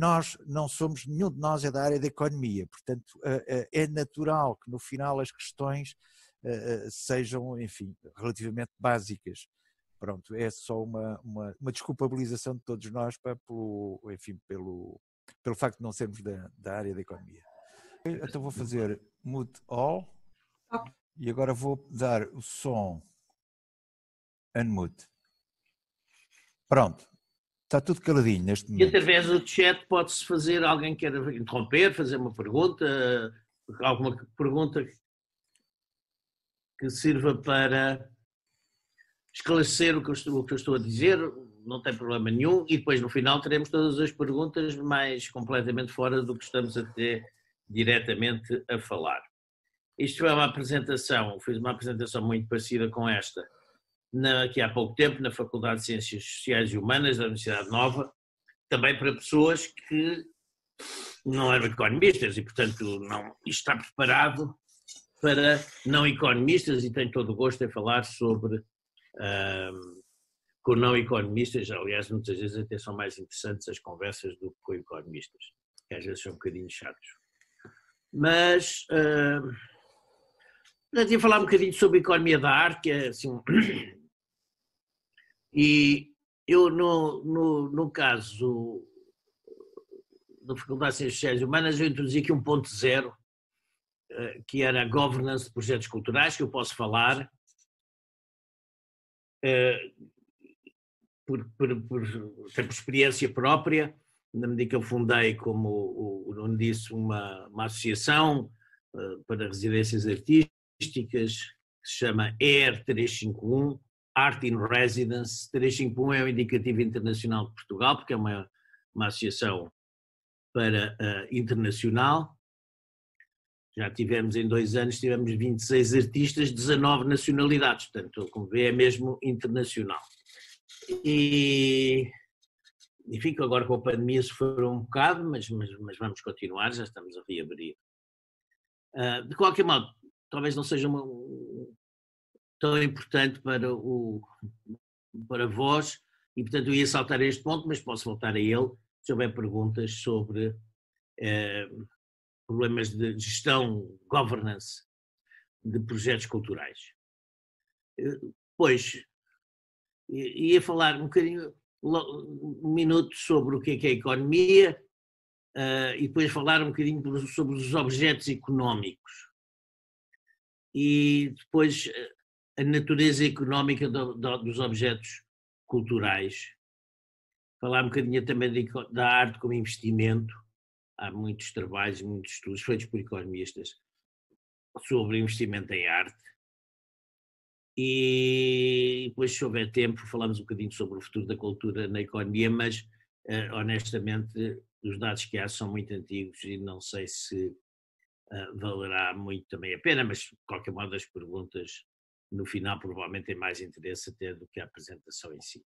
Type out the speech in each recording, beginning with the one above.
nós não somos, nenhum de nós é da área da economia, portanto é natural que no final as questões sejam, enfim, relativamente básicas. Pronto, é só uma desculpabilização de todos nós pelo facto de não sermos da área da economia. Então vou fazer mute all e agora vou dar o som unmute. Pronto, está tudo caladinho neste momento. E através do chat pode-se fazer, alguém quer interromper, fazer uma pergunta, alguma pergunta que sirva para esclarecer o que eu estou a dizer, não tem problema nenhum, e depois no final teremos todas as perguntas mais completamente fora do que estamos até diretamente a falar. Isto é uma apresentação, fiz uma apresentação muito parecida com esta, aqui há pouco tempo, na Faculdade de Ciências Sociais e Humanas da Universidade Nova, também para pessoas que não eram economistas e, portanto, isto está preparado para não economistas e tenho todo o gosto em falar sobre com não economistas. Aliás, muitas vezes até são mais interessantes as conversas do que com economistas, que às vezes são um bocadinho chatos. Mas eu ia falar um bocadinho sobre a economia da arte, que é assim, e eu no caso da Faculdade de Ciências Sociais e Humanas eu introduzi aqui um ponto zero, que era a governance de projetos culturais, que eu posso falar por experiência própria, na medida que eu fundei, como o Nuno disse, uma associação para residências artísticas, que se chama ER 351, Art in Residence. 351 é o indicativo internacional de Portugal, porque é uma associação para internacional. Já tivemos em 2 anos, tivemos 26 artistas, 19 nacionalidades, portanto, como vê, é mesmo internacional. E fico agora com a pandemia sofreu um bocado, mas vamos continuar, já estamos a reabrir. De qualquer modo, talvez não seja tão importante para vós, e portanto eu ia saltar a este ponto, mas posso voltar a ele, se houver perguntas sobre problemas de gestão, governance de projetos culturais. Pois, ia falar um bocadinho, um minuto sobre o que é a economia e depois falar um bocadinho sobre os objetos económicos e depois a natureza económica dos objetos culturais. Falar um bocadinho também da arte como investimento. Há muitos trabalhos, muitos estudos feitos por economistas sobre investimento em arte. E depois, se houver tempo, falamos um bocadinho sobre o futuro da cultura na economia, mas honestamente os dados que há são muito antigos e não sei se valerá muito também a pena, mas de qualquer modo as perguntas no final provavelmente têm mais interesse até do que a apresentação em si.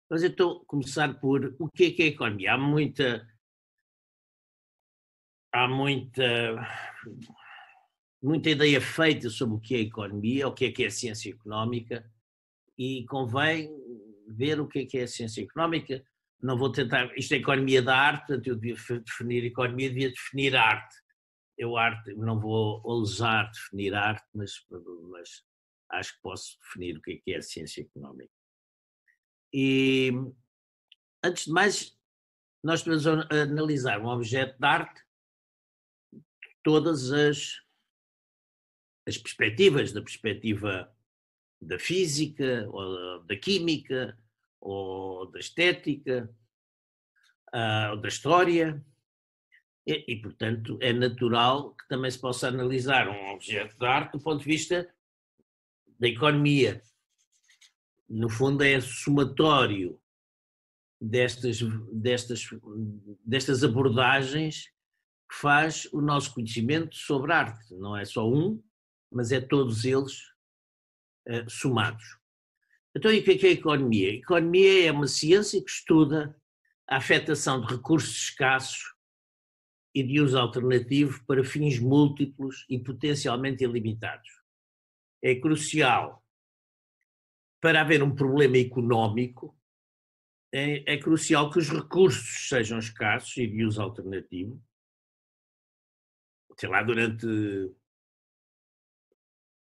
Mas então, começar por o que é a economia. Há muita ideia feita sobre o que é a economia, o que é a ciência económica, e convém ver o que é a ciência económica. Não vou tentar, isto é economia da arte, portanto eu devia definir economia, devia definir arte. Arte, não vou ousar definir arte, mas acho que posso definir o que é a ciência económica. E, antes de mais, nós podemos analisar um objeto de arte, todas as perspectivas, da perspectiva da física, ou da química, ou da estética, ou da história, e, portanto, é natural que também se possa analisar um objeto de arte do ponto de vista da economia. No fundo, é somatório destas abordagens que faz o nosso conhecimento sobre arte. Não é só um, mas é todos eles somados. Então, e o que é a economia? A economia é uma ciência que estuda a afetação de recursos escassos e de uso alternativo para fins múltiplos e potencialmente ilimitados. É crucial para haver um problema económico é crucial que os recursos sejam escassos e de uso alternativo. Sei lá, durante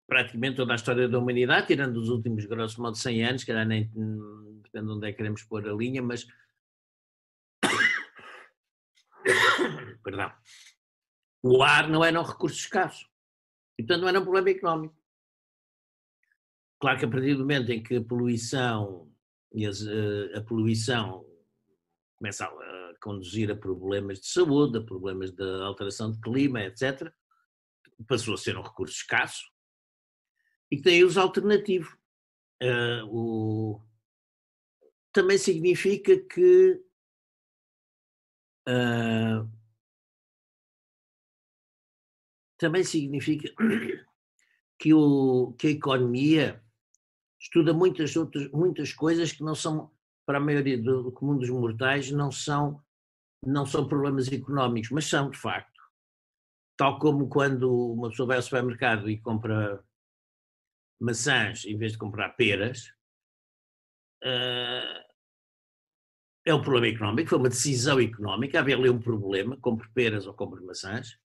praticamente toda a história da humanidade, tirando os últimos, grosso modo, 100 anos, que calhar nem depende de onde é que queremos pôr a linha, mas perdão, o ar não era um recurso escasso e, portanto, não era um problema económico. Claro que a partir do momento em que a poluição começa a conduzir a problemas de saúde, a problemas de alteração de clima, etc., passou a ser um recurso escasso e que tem uso alternativo. Também significa que que a economia estuda muitas coisas que não são, para a maioria do comum dos mortais, não são problemas económicos, mas são, de facto. Tal como quando uma pessoa vai ao supermercado e compra maçãs em vez de comprar peras, é um problema económico, foi uma decisão económica, havia ali um problema, compre peras ou compre maçãs.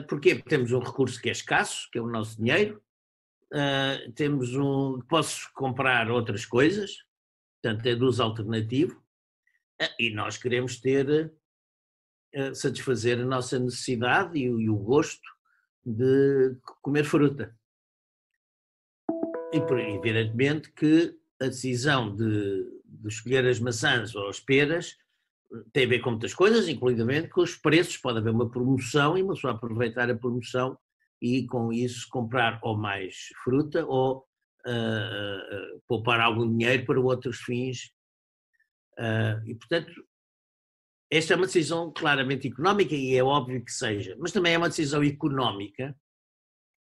Porquê? Porque temos um recurso que é escasso, que é o nosso dinheiro, posso comprar outras coisas, portanto é de uso alternativo, e nós queremos satisfazer a nossa necessidade e o gosto de comer fruta. E evidentemente que a decisão de escolher as maçãs ou as peras tem a ver com muitas coisas, inclusive com os preços. Pode haver uma promoção e uma pessoa aproveitar a promoção e com isso comprar ou mais fruta ou poupar algum dinheiro para outros fins. E portanto, esta é uma decisão claramente económica e é óbvio que seja, mas também é uma decisão económica.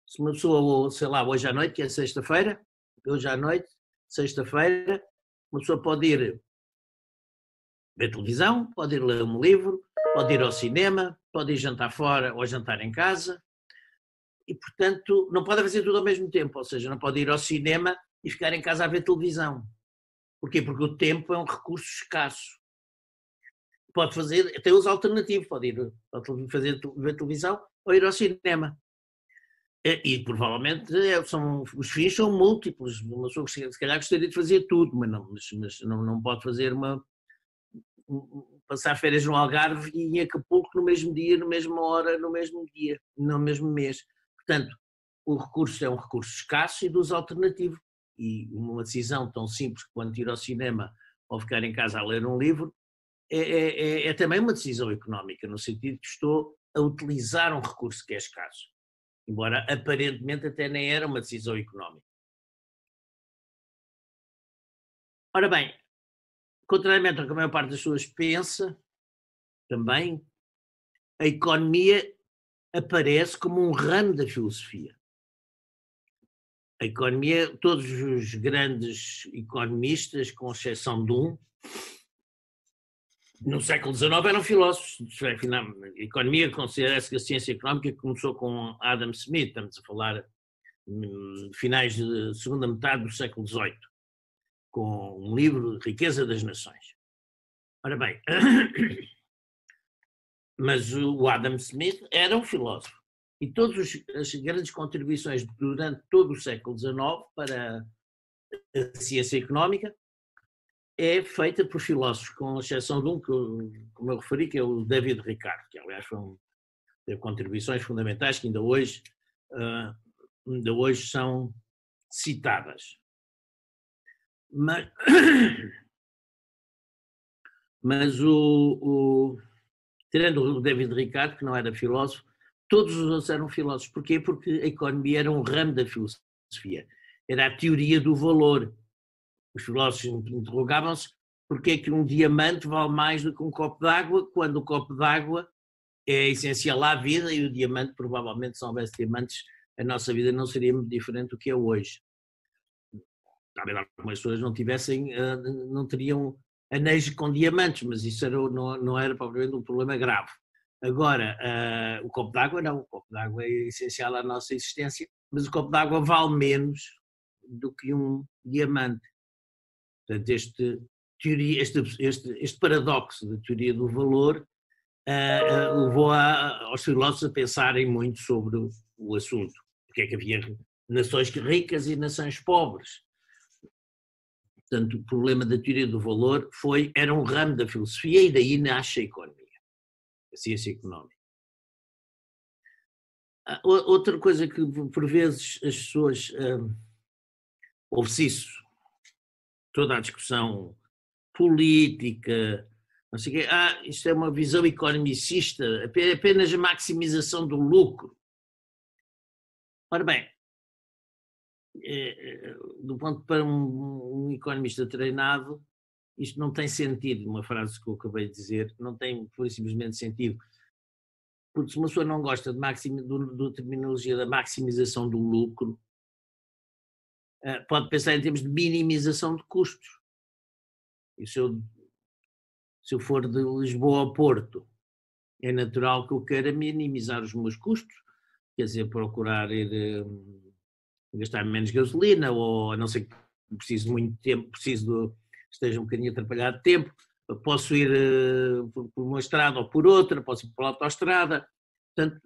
Se uma pessoa, sei lá, hoje à noite, que é sexta-feira, sexta-feira, uma pessoa pode ir ver televisão, pode ir ler um livro, pode ir ao cinema, pode ir jantar fora ou jantar em casa e, portanto, não pode fazer tudo ao mesmo tempo, ou seja, não pode ir ao cinema e ficar em casa a ver televisão. Porquê? Porque o tempo é um recurso escasso. Pode fazer, tem uso alternativo, pode ver televisão ou ir ao cinema. E provavelmente os fins são múltiplos. Uma pessoa que se calhar gostaria de fazer tudo, mas não pode fazer passar férias no Algarve e em Acapulco no mesmo dia, na mesma hora, no mesmo dia, no mesmo mês. Portanto, o recurso é um recurso escasso e de uso alternativo. E uma decisão tão simples quanto ir ao cinema ou ficar em casa a ler um livro é também uma decisão económica, no sentido que estou a utilizar um recurso que é escasso. Embora aparentemente até nem era uma decisão económica. Ora bem, contrariamente ao que a maior parte das pessoas pensa, também, a economia aparece como um ramo da filosofia. A economia, todos os grandes economistas, com exceção de um, no século XIX eram filósofos. A economia considera-se que a ciência económica começou com Adam Smith, estamos a falar de finais da segunda metade do século XVIII, com um livro, Riqueza das Nações. Ora bem, mas o Adam Smith era um filósofo e todas as grandes contribuições durante todo o século XIX para a ciência económica é feita por filósofos, com exceção de um, como eu referi, que é o David Ricardo, que aliás teve contribuições fundamentais que ainda hoje são citadas. Mas tirando o David Ricardo, que não era filósofo, todos os outros eram filósofos. Porquê? Porque a economia era um ramo da filosofia. Era a teoria do valor. Os filósofos interrogavam-se porque é que um diamante vale mais do que um copo d'água, quando o copo d'água é essencial à vida e o diamante, provavelmente, se não houvesse diamantes, a nossa vida não seria muito diferente do que é hoje. Talvez algumas pessoas não teriam anéis com diamantes, mas isso não era provavelmente um problema grave. Agora, o copo d'água não, o copo d'água é essencial à nossa existência, mas o copo d'água vale menos do que um diamante. Portanto, este paradoxo da teoria do valor levou aos filósofos a pensarem muito sobre o assunto. Porque é que havia nações ricas e nações pobres. Portanto, o problema da teoria do valor era um ramo da filosofia e daí nasce a economia, a ciência económica. Outra coisa que, por vezes, as pessoas... ouve-se isso, toda a discussão política, não sei o quê, isto é uma visão economicista, apenas a maximização do lucro. Ora bem, do ponto para um economista treinado, isto não tem sentido, uma frase que eu acabei de dizer, não tem pura e simplesmente sentido. Porque se uma pessoa não gosta da terminologia da maximização do lucro, pode pensar em termos de minimização de custos. E se eu for de Lisboa ao Porto, é natural que eu queira minimizar os meus custos, quer dizer, procurar ir gastar menos gasolina, ou a não ser que preciso de muito tempo, esteja um bocadinho atrapalhado de tempo, posso ir por uma estrada ou por outra, posso ir pela autoestrada. Portanto,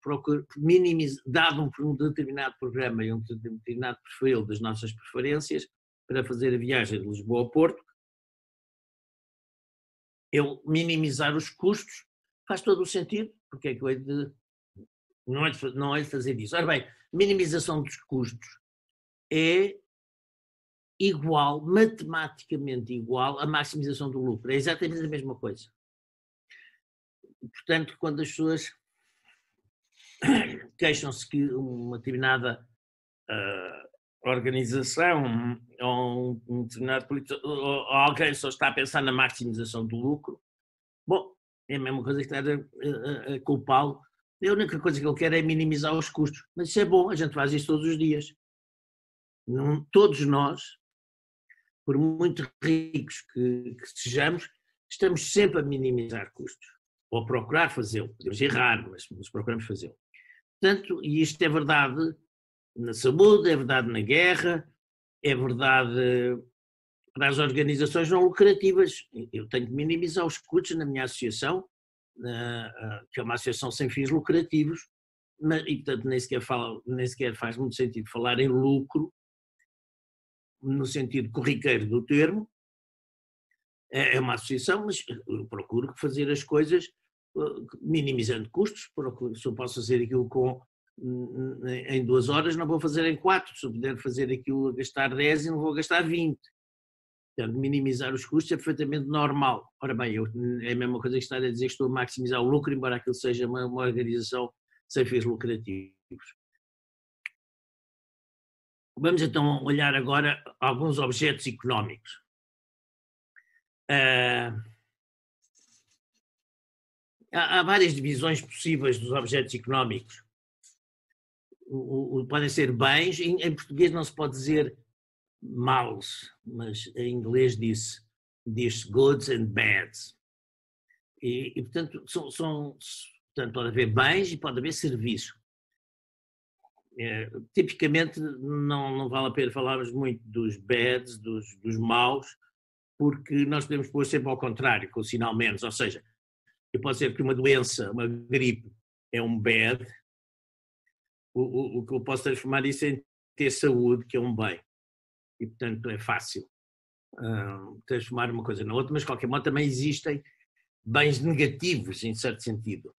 procuro minimizar, dado um determinado programa e um determinado perfil das nossas preferências, para fazer a viagem de Lisboa ao Porto, eu minimizar os custos faz todo o sentido, porque é que eu hei de, não hei de fazer isso. Ora bem, minimização dos custos é igual, matematicamente igual, à maximização do lucro. É exatamente a mesma coisa. Portanto, quando as pessoas queixam-se que uma determinada organização ou um determinado político, ou alguém só está a pensar na maximização do lucro, bom, é a mesma coisa que estar a culpá-lo. A única coisa que ele quer é minimizar os custos. Mas isso é bom, a gente faz isso todos os dias. Todos nós, por muito ricos que sejamos, estamos sempre a minimizar custos. Ou a procurar fazê-lo. Podemos errar, mas procuramos fazê-lo. Portanto, e isto é verdade na saúde, é verdade na guerra, é verdade para as organizações não lucrativas. Eu tenho que minimizar os custos na minha associação, que é uma associação sem fins lucrativos, e portanto nem sequer faz muito sentido falar em lucro, no sentido corriqueiro do termo. É uma associação, mas eu procuro fazer as coisas minimizando custos. Se eu posso fazer aquilo em 2 horas, não vou fazer em 4. Se eu puder fazer aquilo a gastar 10, não vou gastar 20. Portanto, minimizar os custos é perfeitamente normal. Ora bem, é a mesma coisa que estar a dizer que estou a maximizar o lucro, embora aquilo seja uma organização sem fins lucrativos. Vamos então olhar agora alguns objetos económicos. Há várias divisões possíveis dos objetos económicos. Podem ser bens, em português não se pode dizer males, mas em inglês diz goods and bads. E portanto, portanto, pode haver bens e pode haver serviços. Tipicamente não vale a pena falarmos muito dos bads, dos maus, porque nós podemos pôr sempre ao contrário, com o sinal menos, ou seja, eu posso dizer que uma doença, uma gripe, é um bad, o que eu posso transformar isso em ter saúde, que é um bem. E, portanto, é fácil transformar uma coisa na outra, mas, de qualquer modo, também existem bens negativos, em certo sentido.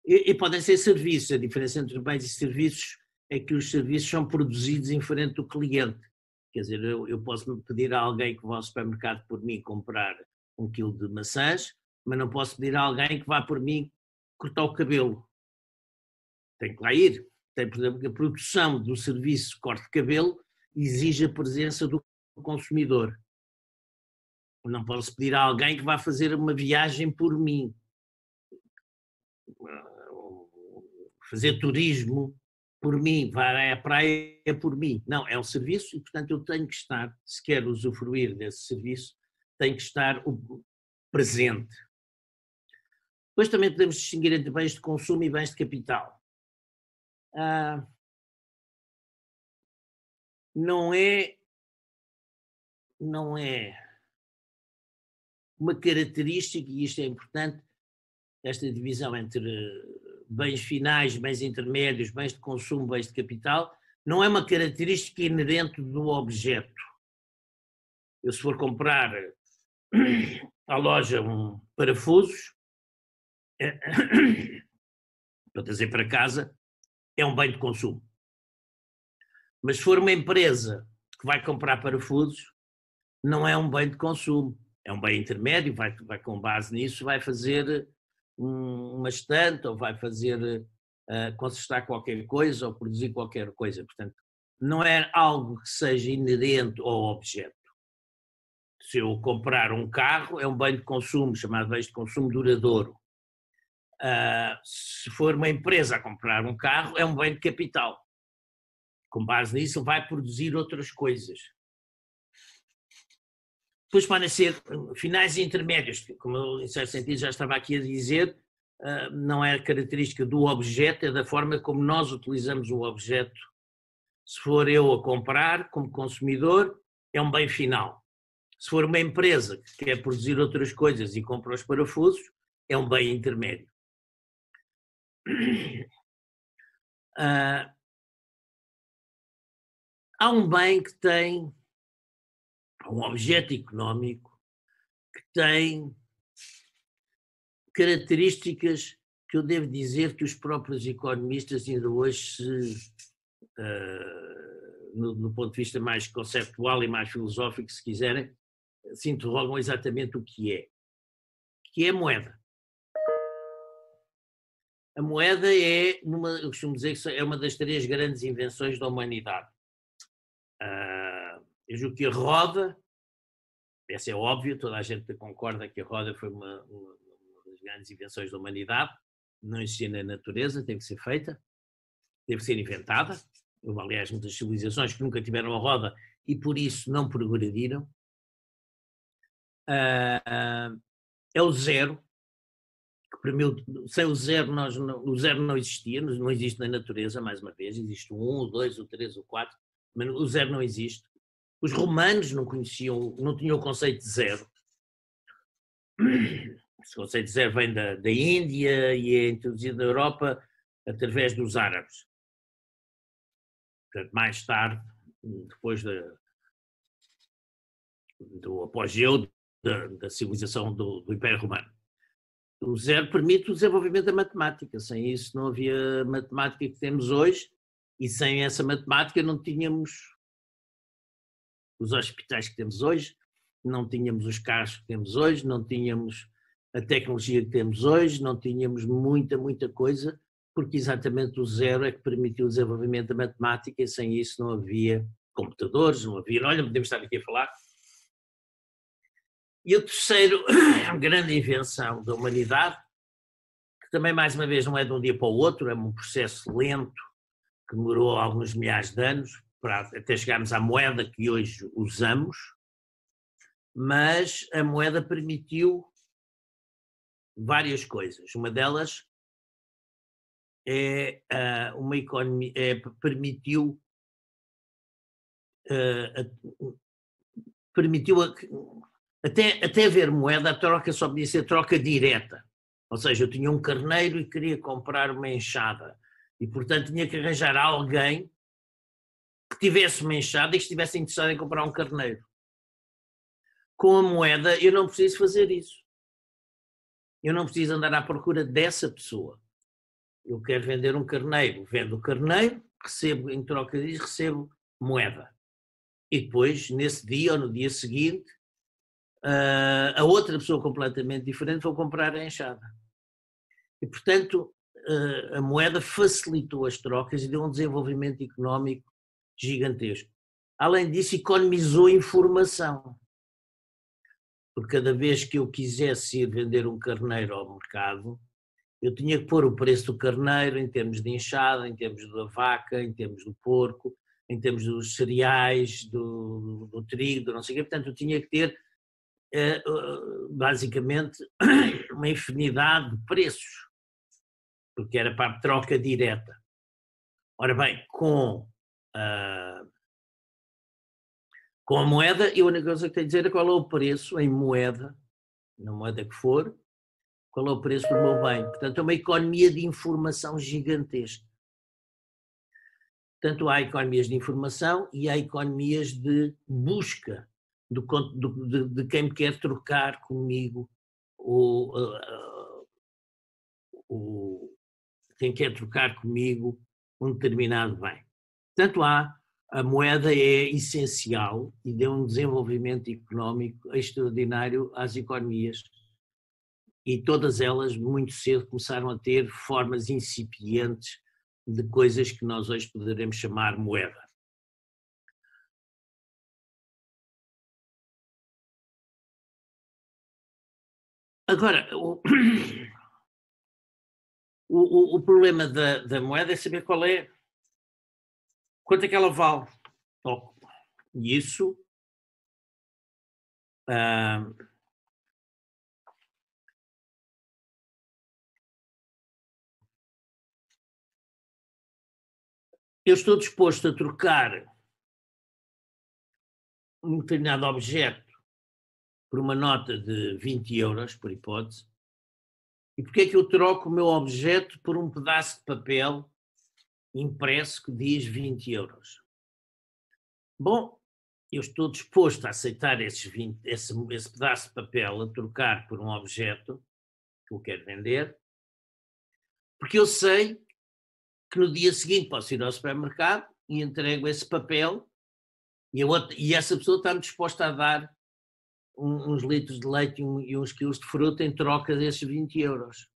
E podem ser serviços. A diferença entre bens e serviços é que os serviços são produzidos em frente do cliente. Quer dizer, eu posso pedir a alguém que vá ao supermercado por mim comprar 1 quilo de maçãs, mas não posso pedir a alguém que vá por mim cortar o cabelo. Tem que lá ir. Tem, por exemplo, a produção do serviço corte de cabelo exige a presença do consumidor. Não posso pedir a alguém que vá fazer uma viagem por mim. Fazer turismo por mim, vai à praia por mim. Não, é um serviço e, portanto, eu tenho que estar, se quero usufruir desse serviço, tenho que estar presente. Depois também podemos distinguir entre bens de consumo e bens de capital. Não é não é uma característica, e isto é importante, esta divisão entre bens finais, bens intermédios, bens de consumo, bens de capital, não é uma característica inerente do objeto. Eu, se for comprar à loja parafusos para trazer para casa, é um bem de consumo. Mas se for uma empresa que vai comprar parafusos, não é um bem de consumo, é um bem intermédio, vai com base nisso, vai fazer uma estante, ou vai fazer consertar qualquer coisa, ou produzir qualquer coisa. Portanto, não é algo que seja inerente ao objeto. Se eu comprar um carro, é um bem de consumo, chamado bem de consumo duradouro. Se for uma empresa a comprar um carro, é um bem de capital. Com base nisso, vai produzir outras coisas. Depois podem ser finais e intermédios, como eu, em certo sentido, já estava aqui a dizer, não é característica do objeto, é da forma como nós utilizamos o objeto. Se for eu a comprar, como consumidor, é um bem final. Se for uma empresa que quer produzir outras coisas e compra os parafusos, é um bem intermédio. Há um bem que tem, um objeto económico que tem características que eu devo dizer que os próprios economistas ainda hoje, no ponto de vista mais conceptual e mais filosófico, se quiserem, se interrogam exatamente o que é a moeda. A moeda é, eu costumo dizer que é uma das 3 grandes invenções da humanidade. Eu julgo que a roda, essa é óbvio, toda a gente concorda que a roda foi uma das grandes invenções da humanidade, não existia na natureza, teve que ser feita, teve que ser inventada. Houve, aliás, muitas civilizações que nunca tiveram a roda e por isso não progrediram. É o zero, que permitiu, sem o zero, o zero não existia, não existe na natureza, mais uma vez, existe o 1, o 2, o 3, o 4, mas o zero não existe. Os romanos não conheciam, não tinham o conceito de zero. Esse conceito de zero vem da Índia e é introduzido na Europa através dos árabes. Portanto, mais tarde, depois do apogeu da civilização do Império Romano. O zero permite o desenvolvimento da matemática. Sem isso não havia matemática que temos hoje e sem essa matemática não tínhamos os hospitais que temos hoje, não tínhamos os carros que temos hoje, não tínhamos a tecnologia que temos hoje, não tínhamos muita coisa, porque exatamente o zero é que permitiu o desenvolvimento da matemática e sem isso não havia computadores, não havia... Olha, podemos estar aqui a falar. E o terceiro, a grande invenção da humanidade, que também mais uma vez não é de um dia para o outro, é um processo lento, que demorou alguns milhares de anos, até chegarmos à moeda que hoje usamos, mas a moeda permitiu várias coisas. Uma delas é uma economia, permitiu até haver moeda, a troca só podia ser troca direta. Ou seja, eu tinha um carneiro e queria comprar uma enxada. E, portanto, tinha que arranjar alguém que tivesse uma enxada e que estivesse interessado em comprar um carneiro. Com a moeda, eu não preciso fazer isso. Eu não preciso andar à procura dessa pessoa. Eu quero vender um carneiro, vendo o carneiro, recebo, em troca disso, recebo moeda. E depois, nesse dia ou no dia seguinte, a outra pessoa completamente diferente vou comprar a enxada. E, portanto, a moeda facilitou as trocas e deu um desenvolvimento económico gigantesco. Além disso, economizou informação. Porque cada vez que eu quisesse ir vender um carneiro ao mercado, eu tinha que pôr o preço do carneiro em termos de enxada, em termos da vaca, em termos do porco, em termos dos cereais, do trigo, do não sei o quê. Portanto, eu tinha que ter, basicamente, uma infinidade de preços, porque era para a troca direta. Ora bem, com Com a moeda, e a única coisa que tenho a dizer é qual é o preço em moeda, na moeda que for, qual é o preço do meu bem. Portanto, é uma economia de informação gigantesca. Portanto, há economias de informação e há economias de busca de quem quer trocar comigo, quem quer trocar comigo um determinado bem. Portanto, a moeda é essencial e deu um desenvolvimento económico extraordinário às economias. E todas elas, muito cedo, começaram a ter formas incipientes de coisas que nós hoje poderemos chamar moeda. Agora, o problema da moeda é saber quanto é que ela vale. E isso eu estou disposto a trocar um determinado objeto por uma nota de 20 euros, por hipótese. E porquê é que eu troco o meu objeto por um pedaço de papel impresso que diz 20 euros? Bom, eu estou disposto a aceitar esse pedaço de papel, a trocar por um objeto que eu quero vender, porque eu sei que no dia seguinte posso ir ao supermercado e entrego esse papel e essa pessoa está-me disposta a dar uns litros de leite e uns quilos de fruta em troca desses 20 euros.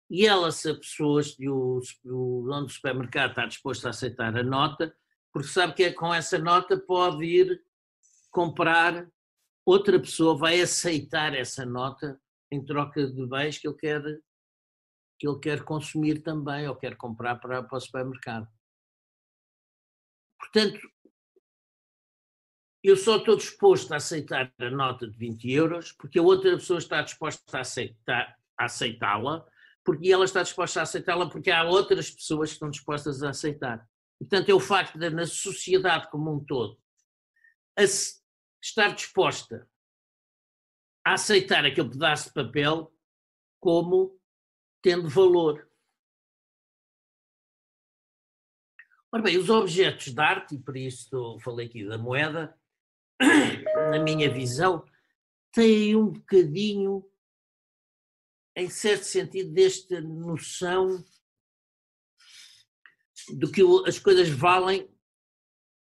E ela, se a pessoa, o dono do supermercado está disposto a aceitar a nota, porque sabe que com essa nota pode ir comprar, outra pessoa vai aceitar essa nota em troca de bens que ele quer consumir também, ou quer comprar para o supermercado. Portanto, eu só estou disposto a aceitar a nota de 20 euros porque a outra pessoa está disposta a aceitá-la, porque ela está disposta a aceitá-la porque há outras pessoas que estão dispostas a aceitar. E, portanto, é o facto de, na sociedade como um todo, estar disposta a aceitar aquele pedaço de papel como tendo valor. Ora bem, os objetos de arte, e por isso falei aqui da moeda, na minha visão, têm um bocadinho, em certo sentido, desta noção de que as coisas valem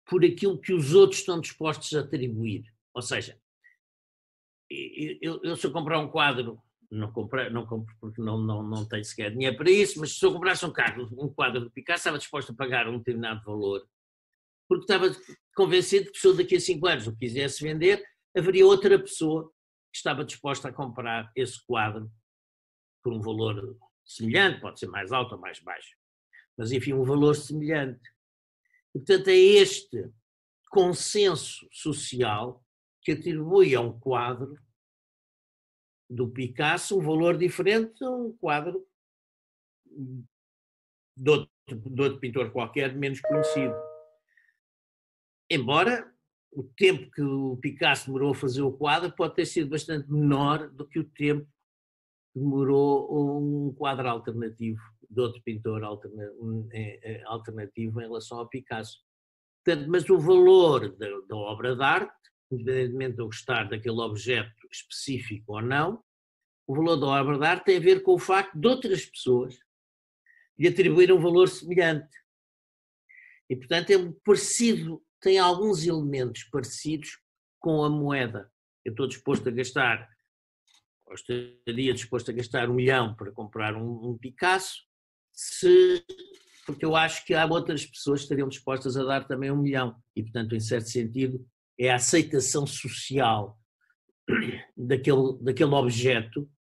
por aquilo que os outros estão dispostos a atribuir. Ou seja, eu se eu comprar um quadro, não compro porque não tenho sequer dinheiro para isso, mas se eu comprasse um quadro de Picasso, estava disposto a pagar um determinado valor, porque estava convencido que se eu daqui a 5 anos o quisesse vender, haveria outra pessoa que estava disposta a comprar esse quadro por um valor semelhante, pode ser mais alto ou mais baixo, mas enfim, um valor semelhante. E, portanto, é este consenso social que atribui a um quadro do Picasso um valor diferente a um quadro de outro pintor qualquer, menos conhecido. Embora o tempo que o Picasso demorou a fazer o quadro pode ter sido bastante menor do que o tempo que demorou um quadro alternativo de outro pintor alternativo em relação ao Picasso. Portanto, mas o valor da obra de arte, independentemente de eu gostar daquele objeto específico ou não, o valor da obra de arte tem a ver com o facto de outras pessoas lhe atribuir um valor semelhante. E, portanto, é parecido, tem alguns elementos parecidos com a moeda. Eu estou disposto a gastar, ou estaria disposto a gastar 1 milhão para comprar um Picasso, porque eu acho que há outras pessoas que estariam dispostas a dar também 1 milhão. E, portanto, em certo sentido, é a aceitação social daquele objeto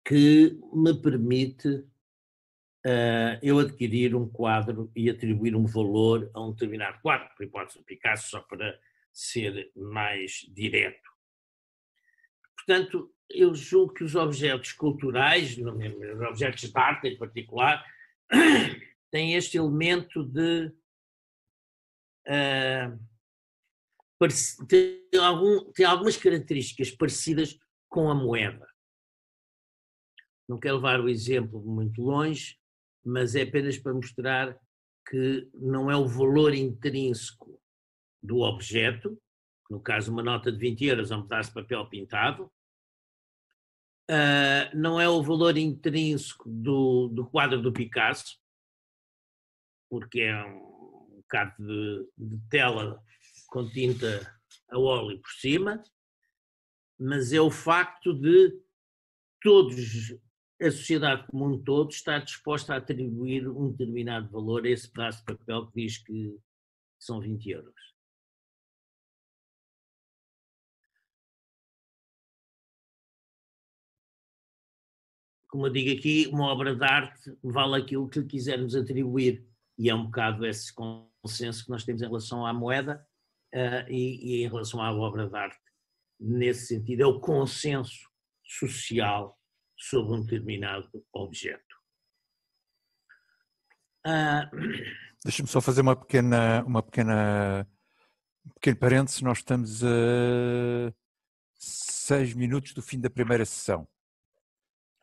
que me permite eu adquirir um quadro e atribuir um valor a um determinado quadro, por hipótese do Picasso, só para ser mais direto. Portanto, eu julgo que os objetos culturais, os objetos de arte em particular, têm este elemento de tem algumas características parecidas com a moeda. Não quero levar o exemplo muito longe, mas é apenas para mostrar que não é o valor intrínseco do objeto, no caso uma nota de 20 euros é um pedaço de papel pintado, não é o valor intrínseco do quadro do Picasso, porque é um bocado de tela com tinta a óleo por cima, mas é o facto de a sociedade como um todo está disposta a atribuir um determinado valor a esse pedaço de papel que diz que são 20 euros. Como eu digo aqui, uma obra de arte vale aquilo que lhe quisermos atribuir, e é um bocado esse consenso que nós temos em relação à moeda e em relação à obra de arte. Nesse sentido, é o consenso social sobre um determinado objeto. Deixa-me só fazer um pequeno parênteses. Nós estamos a 6 minutos do fim da primeira sessão.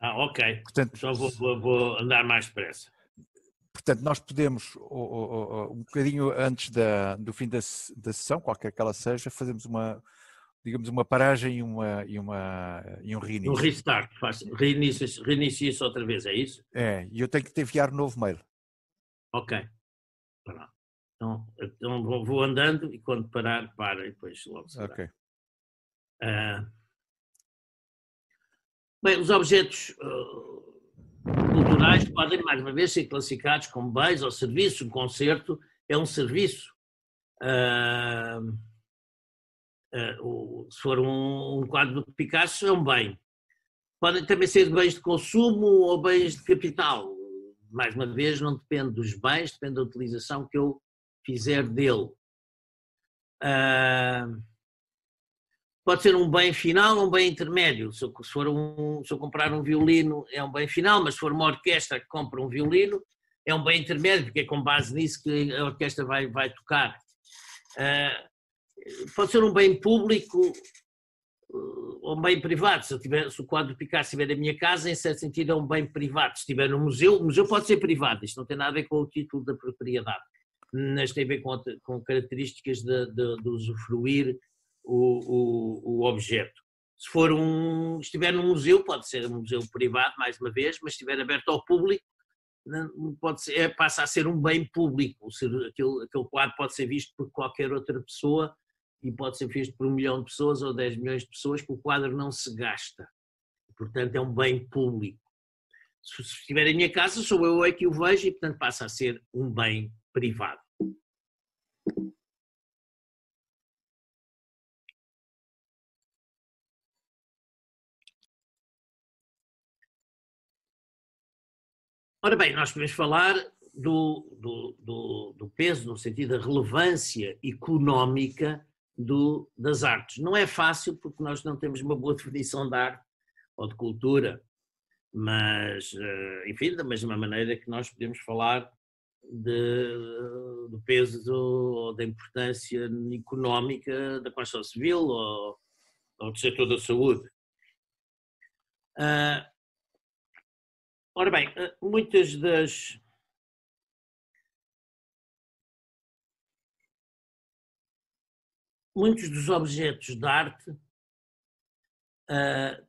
Ok. Portanto, só vou andar mais depressa. Portanto, nós podemos, um bocadinho antes do fim da sessão, qualquer que ela seja, fazemos uma paragem e um reinício. Um restart, reinicia-se outra vez, é isso? É, e eu tenho que te enviar um novo mail. Ok. Então vou andando e quando parar, para e depois logo se dá. Ok. Bem, os objetos culturais podem, mais uma vez, ser classificados como bens ou serviços. Um concerto é um serviço. Se for um quadro do Picasso, é um bem. Podem também ser bens de consumo ou bens de capital. Mais uma vez, não depende dos bens, depende da utilização que eu fizer dele. Pode ser um bem final ou um bem intermédio. Se eu comprar um violino, é um bem final, mas se for uma orquestra que compra um violino, é um bem intermédio, porque é com base nisso que a orquestra vai tocar. Pode ser um bem público ou um bem privado. Se o quadro do Picasso estiver na minha casa, em certo sentido é um bem privado. Se estiver no museu, o museu pode ser privado. Isto não tem nada a ver com o título da propriedade. Mas tem a ver com características de usufruir o objeto. Se estiver num museu, pode ser um museu privado, mais uma vez, mas se estiver aberto ao público, passa a ser um bem público. Aquele quadro pode ser visto por qualquer outra pessoa e pode ser visto por 1 milhão de pessoas ou 10 milhões de pessoas, porque o quadro não se gasta. Portanto, é um bem público. Se estiver em minha casa, sou eu que o vejo e, portanto, passa a ser um bem privado. Ora bem, nós podemos falar do peso, no sentido da relevância económica das artes. Não é fácil porque nós não temos uma boa definição de arte ou de cultura, mas, enfim, da mesma maneira que nós podemos falar do peso ou da importância económica da construção civil ou do setor da saúde. Ora bem, muitos dos objetos de arte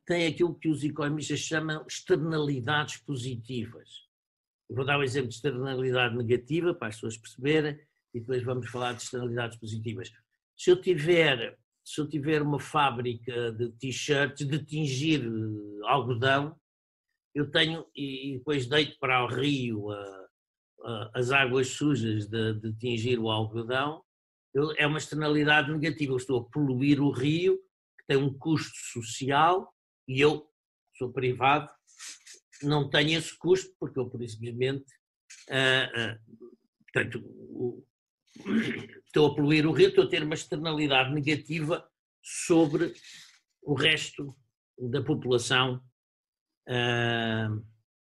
têm aquilo que os economistas chamam externalidades positivas. Eu vou dar um exemplo de externalidade negativa para as pessoas perceberem e depois vamos falar de externalidades positivas. Se eu tiver uma fábrica de t-shirts, de tingir algodão, eu tenho, e depois deito para o rio as águas sujas de tingir o algodão, é uma externalidade negativa. Eu estou a poluir o rio, que tem um custo social, e eu sou privado, não tenho esse custo, porque eu, por simplesmente, portanto, estou a poluir o rio, estou a ter uma externalidade negativa sobre o resto da população.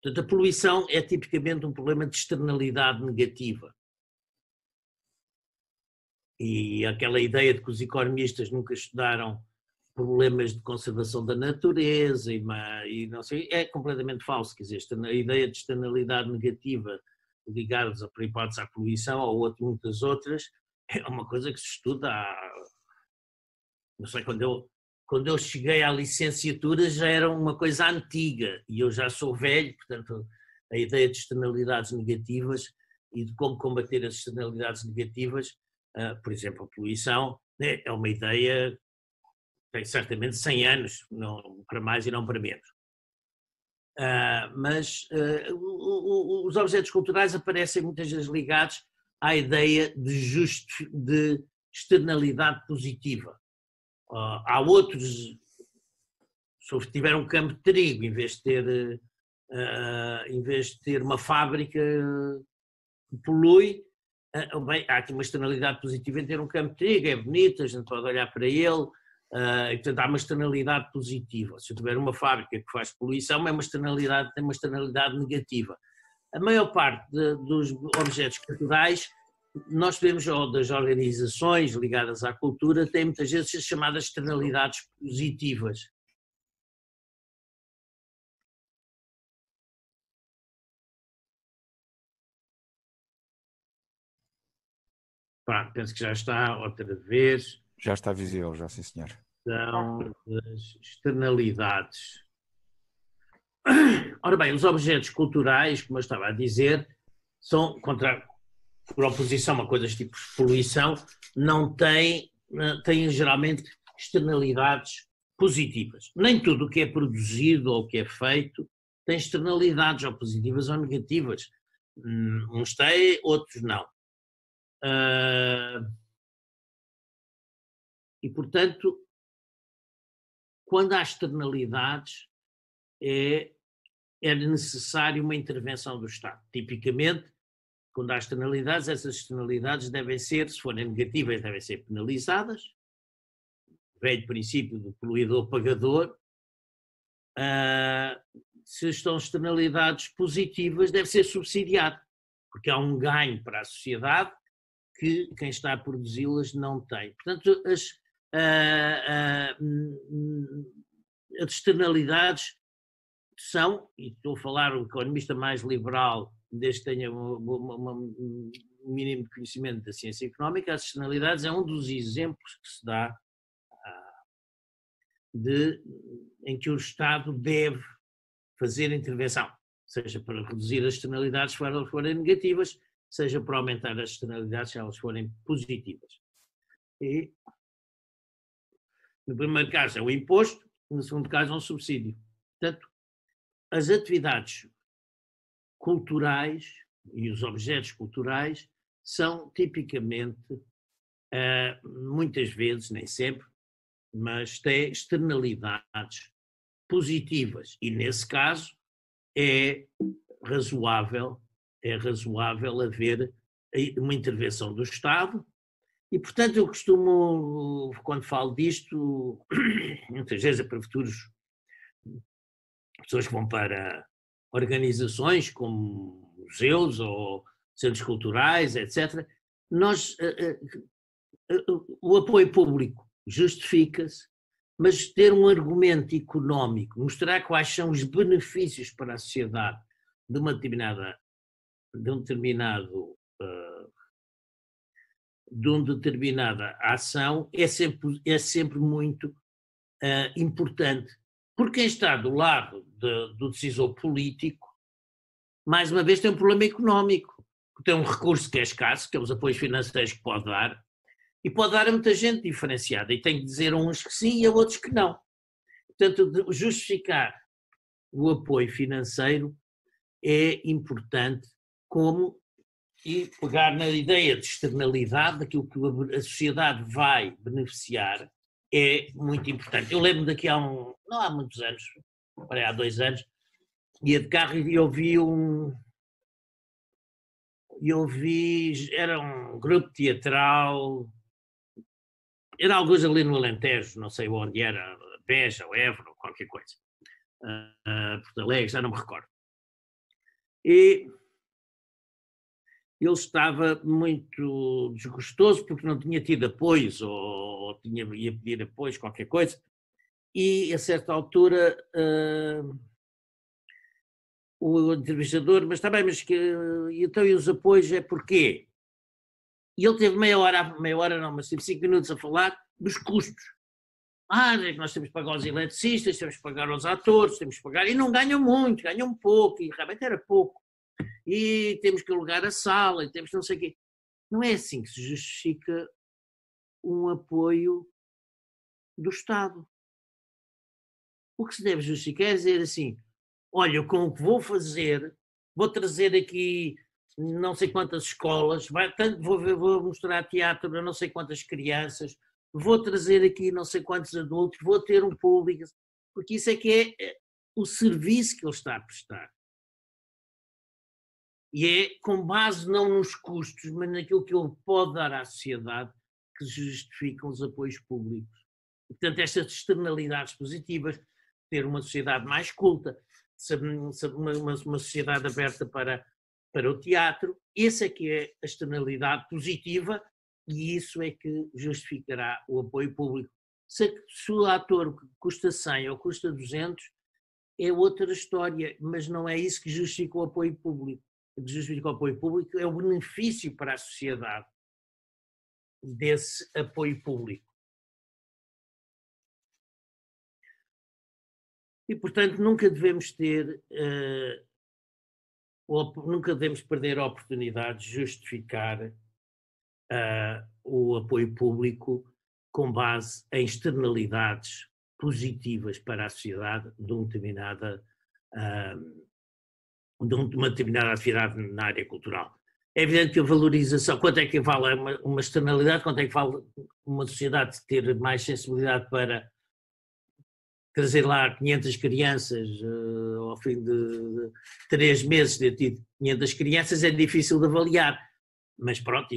Portanto, a poluição é tipicamente um problema de externalidade negativa. E aquela ideia de que os economistas nunca estudaram problemas de conservação da natureza e não sei, é completamente falso. Quer dizer, a ideia de externalidade negativa ligadas a hipótese à poluição ou a muitas outras é uma coisa que se estuda há, não sei, quando eu cheguei à licenciatura já era uma coisa antiga e eu já sou velho, portanto a ideia de externalidades negativas e de como combater as externalidades negativas, por exemplo a poluição, é uma ideia que tem certamente 100 anos, não para mais e não para menos. Mas os objetos culturais aparecem muitas vezes ligados à ideia de externalidade positiva. Há outros, se tiver um campo de trigo, em vez de ter uma fábrica que polui, bem, há aqui uma externalidade positiva em ter um campo de trigo, é bonito, a gente pode olhar para ele, e, portanto, há uma externalidade positiva. Se eu tiver uma fábrica que faz poluição, tem uma externalidade negativa. A maior parte dos objetos culturais, nós vemos, ou das organizações ligadas à cultura, têm muitas vezes as chamadas externalidades positivas. Pronto, penso que já está outra vez. Já está visível, já sim senhor. São as externalidades. Ora bem, os objetos culturais, como eu estava a dizer, são, por oposição a coisas tipo poluição, não têm geralmente externalidades positivas. Nem tudo o que é produzido ou o que é feito tem externalidades ou positivas ou negativas. Uns têm, outros não. E, portanto, quando há externalidades, é necessário uma intervenção do Estado. Tipicamente, quando há externalidades, essas externalidades devem ser, se forem negativas, devem ser penalizadas. Velho princípio do poluidor-pagador. Se estão externalidades positivas, deve ser subsidiado, porque há um ganho para a sociedade que quem está a produzi-las não tem. Portanto, as externalidades são, e estou a falar um economista mais liberal, desde que tenha um mínimo de conhecimento da ciência económica, as externalidades é um dos exemplos que se dá em que o Estado deve fazer intervenção, seja para reduzir as externalidades se elas forem negativas, seja para aumentar as externalidades se elas forem positivas. E, no primeiro caso é o imposto, no segundo caso é um subsídio. Portanto, as atividades culturais e os objetos culturais são tipicamente, muitas vezes, nem sempre, mas têm externalidades positivas e, nesse caso, é razoável haver uma intervenção do Estado e, portanto, eu costumo, quando falo disto, muitas vezes é para futuros pessoas que vão para organizações como museus ou centros culturais, etc. O apoio público justifica-se, mas ter um argumento económico, mostrar quais são os benefícios para a sociedade de uma determinada ação é sempre muito importante. Porque quem está do lado do decisor político, mais uma vez, tem um problema económico, tem um recurso que é escasso, que é os apoios financeiros que pode dar, e pode dar a muita gente diferenciada, e tem que dizer a uns que sim e a outros que não. Portanto, justificar o apoio financeiro é importante, e pegar na ideia de externalidade, daquilo que a sociedade vai beneficiar, é muito importante. Eu lembro daqui não há muitos anos, há 2 anos, ia de carro e era um grupo teatral, era alguns ali no Alentejo, não sei onde era, Beja ou Évora ou qualquer coisa, Porto Alegre, já não me recordo. E ele estava muito desgostoso porque não tinha tido apoios ou ia pedir apoios, qualquer coisa, e a certa altura o entrevistador, mas está bem, mas então e os apoios é porquê? E ele teve meia hora não, mas teve 5 minutos a falar dos custos. É que nós temos que pagar aos eletricistas, temos que pagar aos atores, temos que pagar, e não ganham muito, ganham pouco, e realmente era pouco. E temos que alugar a sala, e temos não sei o quê. Não é assim que se justifica um apoio do Estado. O que se deve justificar é dizer assim, olha, com o que vou fazer, vou trazer aqui não sei quantas escolas, vou mostrar teatro a não sei quantas crianças, vou trazer aqui não sei quantos adultos, vou ter um público, porque isso é que é o serviço que ele está a prestar. E é com base não nos custos, mas naquilo que ele pode dar à sociedade que justificam os apoios públicos. E, portanto, estas externalidades positivas, ter uma sociedade mais culta, uma sociedade aberta para o teatro, essa é que é a externalidade positiva e isso é que justificará o apoio público. Se o ator custa 100 ou custa 200, é outra história, mas não é isso que justifica o apoio público. O que justifica o apoio público é o benefício para a sociedade desse apoio público. E, portanto, nunca devemos nunca devemos perder a oportunidade de justificar o apoio público com base em externalidades positivas para a sociedade de uma determinada atividade na área cultural. É evidente que a valorização, quanto é que vale uma externalidade, quanto é que vale uma sociedade ter mais sensibilidade para trazer lá 500 crianças ao fim de 3 meses de ter tido 500 crianças é difícil de avaliar, mas pronto,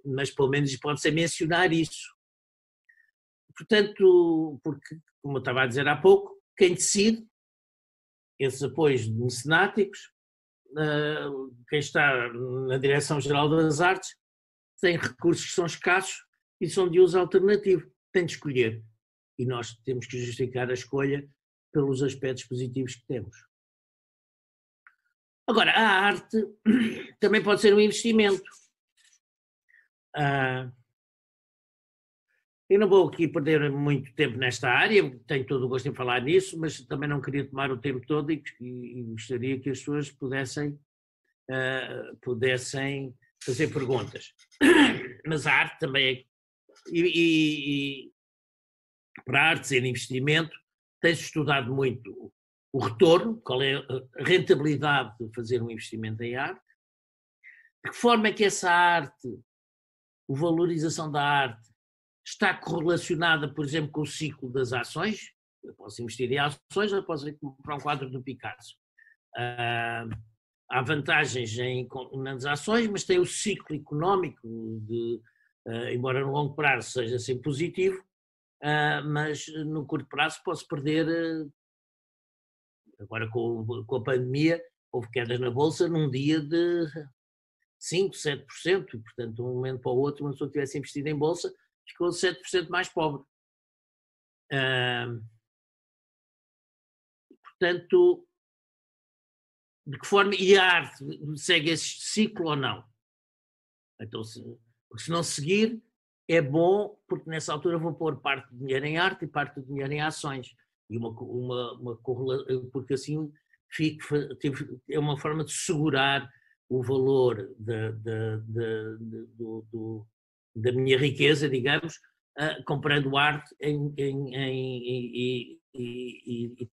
mas pelo menos pode-se mencionar isso. Portanto, porque, como eu estava a dizer há pouco, quem decide esses apoios mecenáticos, quem está na Direção-Geral das Artes, tem recursos que são escassos e são de uso alternativo, tem de escolher. E nós temos que justificar a escolha pelos aspectos positivos que temos. Agora, a arte também pode ser um investimento. Eu não vou aqui perder muito tempo nesta área, tenho todo o gosto em falar nisso, mas também não queria tomar o tempo todo e gostaria que as pessoas pudessem fazer perguntas. Mas a arte também é... para a arte ser investimento, tem-se estudado muito o retorno, qual é a rentabilidade de fazer um investimento em arte, de que forma é que essa arte, a valorização da arte, está correlacionada, por exemplo, com o ciclo das ações. Eu posso investir em ações ou posso ir comprar um quadro do Picasso. Há vantagens nas ações, mas tem o ciclo económico, embora no longo prazo seja sempre positivo, mas no curto prazo posso perder, agora com a pandemia, houve quedas na Bolsa num dia de 5%, 7%, portanto, de um momento para o outro, uma pessoa que tivesse investido em Bolsa ficou 7% mais pobre. Portanto, de que forma, e a arte segue esse ciclo ou não? Então, porque se não seguir, é bom, porque nessa altura vou pôr parte do dinheiro em arte e parte do dinheiro em ações. E porque assim é uma forma de segurar o valor da minha riqueza, digamos, comprando arte e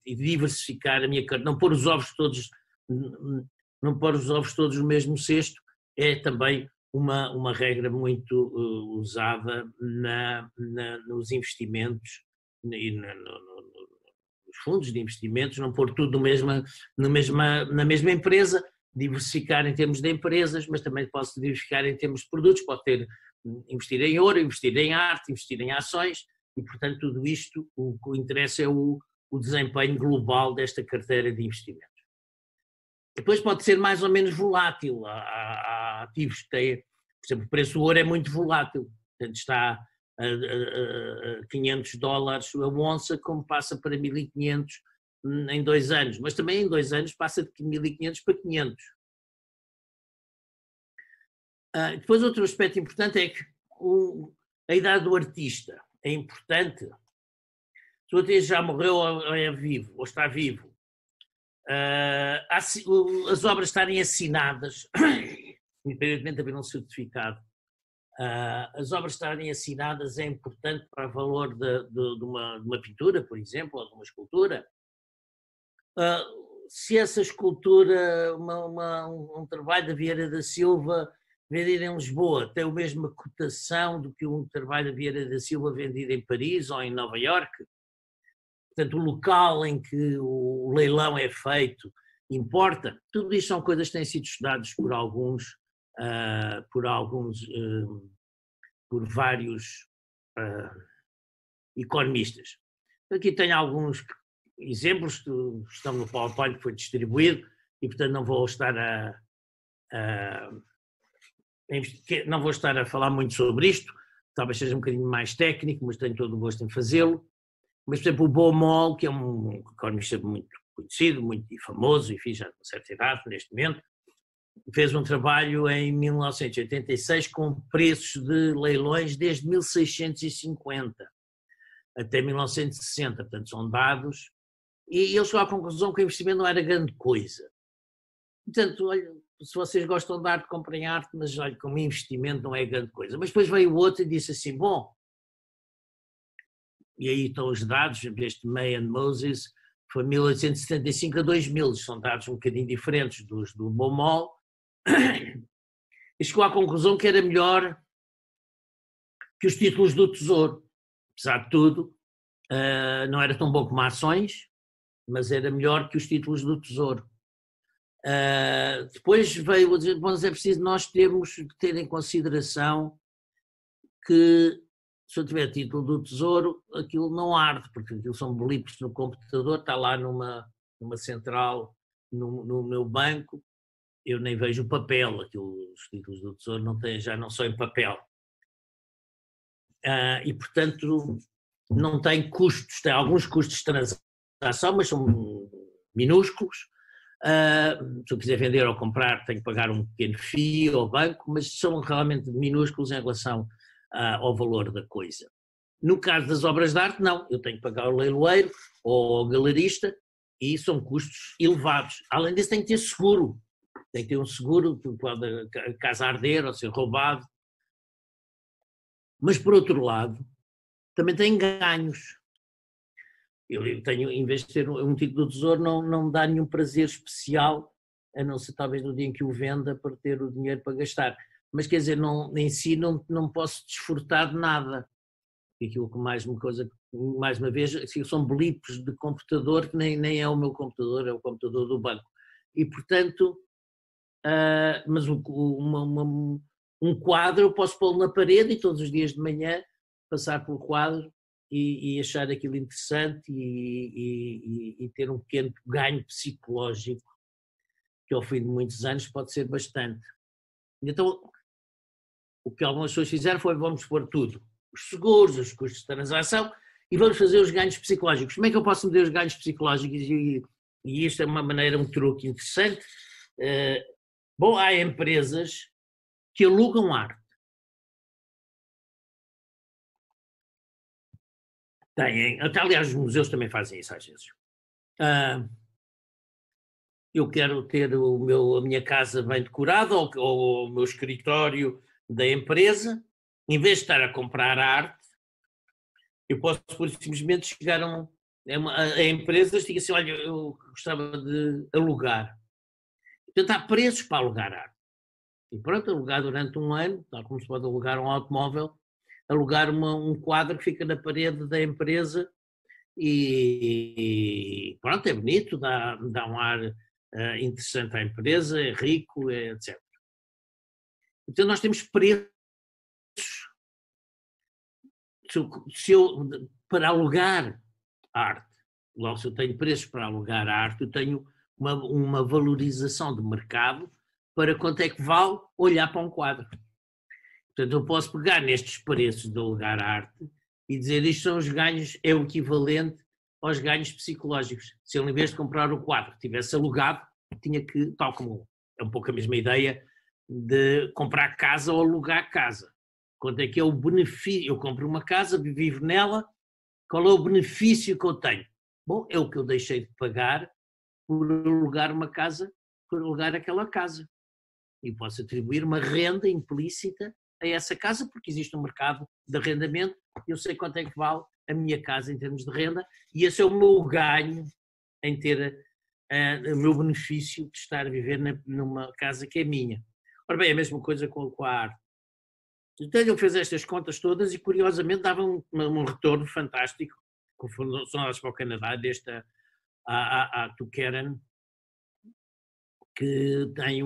diversificar a minha carteira. Não pôr os ovos todos no mesmo cesto é também uma regra muito usada nos investimentos e nos fundos de investimentos, não pôr tudo na mesma empresa, diversificar em termos de empresas, mas também posso diversificar em termos de produtos, pode investir em ouro, investir em arte, investir em ações, e portanto tudo isto, o que interessa é o desempenho global desta carteira de investimentos. Depois pode ser mais ou menos volátil, há há ativos que têm, por exemplo, o preço do ouro é muito volátil, portanto está a $500 a onça, como passa para 1.500 em 2 anos, mas também em 2 anos passa de 1.500 para 500. Depois outro aspecto importante é que a idade do artista é importante. Se o artista já morreu ou é vivo, ou está vivo, as obras estarem assinadas, independentemente de haver um certificado, as obras estarem assinadas é importante para o valor de uma pintura, por exemplo, ou de uma escultura. Se essa escultura, um trabalho da Vieira da Silva vendido em Lisboa tem a mesma cotação do que um trabalho da Vieira da Silva vendido em Paris ou em Nova Iorque, portanto o local em que o leilão é feito importa. Tudo isto são coisas que têm sido estudadas por vários economistas. Aqui tenho alguns exemplos que estão no PowerPoint que foi distribuído e, portanto, não vou estar a falar muito sobre isto, talvez seja um bocadinho mais técnico, mas tenho todo o gosto em fazê-lo. Mas, por exemplo, o Baumol, que é um economista muito conhecido, muito famoso, enfim, já com certa idade neste momento, fez um trabalho em 1986 com preços de leilões desde 1650 até 1960, portanto são dados, e ele chegou à conclusão que o investimento não era grande coisa. Portanto, olha, se vocês gostam de arte, comprem arte, mas olha, como investimento não é grande coisa. Mas depois veio o outro e disse assim, bom, e aí estão os dados, este May and Moses, foi 1875 a 2000, são dados um bocadinho diferentes dos do Baumol, e chegou à conclusão que era melhor que os títulos do Tesouro. Apesar de tudo, não era tão bom como ações, mas era melhor que os títulos do Tesouro. Depois veio a dizer, mas é preciso nós ter em consideração que se eu tiver título do Tesouro, aquilo não arde, porque aquilo são blips no computador, está lá numa central no meu banco, eu nem vejo o papel, os títulos do Tesouro já não são em papel. E, portanto, não tem custos, tem alguns custos de transação, mas são minúsculos. Se eu quiser vender ou comprar, tenho que pagar um pequeno FII ao banco, mas são realmente minúsculos em relação ao valor da coisa. No caso das obras de arte, não, eu tenho que pagar ao leiloeiro ou ao galerista e são custos elevados. Além disso, tem que ter seguro. Tem que ter um seguro, que pode a casa arder ou ser roubado. Mas, por outro lado, também tem ganhos. Eu tenho, em vez de ter um título do Tesouro, não me dá nenhum prazer especial, a não ser talvez no dia em que o venda para ter o dinheiro para gastar. Mas, quer dizer, em si não posso desfrutar de nada. Aquilo que mais uma vez, são blips de computador que nem é o meu computador, é o computador do banco. E, portanto, mas um quadro eu posso pô-lo na parede e todos os dias de manhã passar pelo quadro e achar aquilo interessante e ter um pequeno ganho psicológico que ao fim de muitos anos pode ser bastante. Então, o que algumas pessoas fizeram foi, vamos pôr tudo, os seguros, os custos de transação e vamos fazer os ganhos psicológicos. Como é que eu posso medir os ganhos psicológicos? E isto é uma maneira, um truque interessante. Bom, há empresas que alugam arte. Aliás, os museus também fazem isso às vezes. Eu quero ter a minha casa bem decorada ou o meu escritório da empresa, em vez de estar a comprar arte, eu posso simplesmente chegar a empresas e dizer assim, olha, eu gostava de alugar. Portanto, há preços para alugar arte. E pronto, alugar durante um ano, tal como se pode alugar um automóvel, alugar um quadro que fica na parede da empresa e pronto, é bonito, dá um ar interessante à empresa, é rico, etc. Então nós temos preços para alugar arte. Logo, se eu tenho preços para alugar arte, eu tenho uma valorização de mercado para quanto é que vale olhar para um quadro. Portanto, eu posso pegar nestes preços de alugar arte e dizer isto são os ganhos, é o equivalente aos ganhos psicológicos. Se ele, em vez de comprar o quadro, tivesse alugado, tinha que, tal como é um pouco a mesma ideia de comprar casa ou alugar casa. Quanto é que é o benefício? Eu compro uma casa, vivo nela, qual é o benefício que eu tenho? Bom, é o que eu deixei de pagar por alugar uma casa, por alugar aquela casa. E posso atribuir uma renda implícita a essa casa, porque existe um mercado de arrendamento, eu sei quanto é que vale a minha casa em termos de renda, e esse é o meu ganho em ter o meu benefício de estar a viver numa casa que é minha. Ora bem, é a mesma coisa com a arte. Então eu fiz estas contas todas e curiosamente dava um retorno fantástico, com fundações para o Canadá, desta a Tuqueran, que tem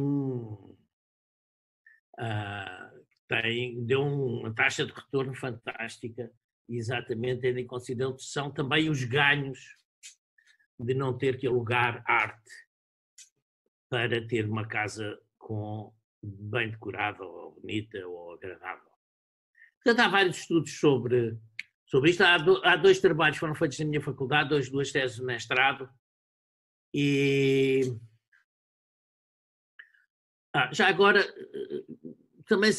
deu uma taxa de retorno fantástica, exatamente tendo em consideração também os ganhos de não ter que alugar arte para ter uma casa bem decorada, ou bonita, ou agradável. Portanto, há vários estudos sobre isto. Há 2 trabalhos que foram feitos na minha faculdade, 2 teses de mestrado, e já agora também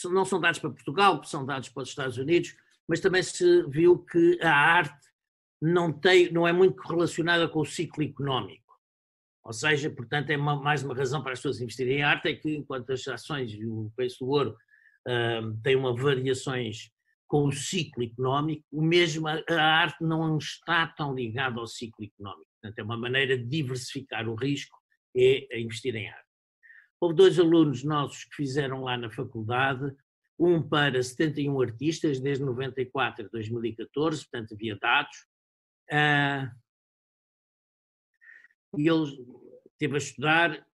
não são dados para Portugal, são dados para os Estados Unidos, mas também se viu que a arte não é muito correlacionada com o ciclo económico. Ou seja, portanto, é mais uma razão para as pessoas investirem em arte, é que enquanto as ações e o preço do ouro têm variações com o ciclo económico, a arte não está tão ligada ao ciclo económico. Portanto, é uma maneira de diversificar o risco, é investir em arte. Houve 2 alunos nossos que fizeram lá na faculdade, um para 71 artistas, desde 94 a 2014, portanto havia dados, e ele esteve a estudar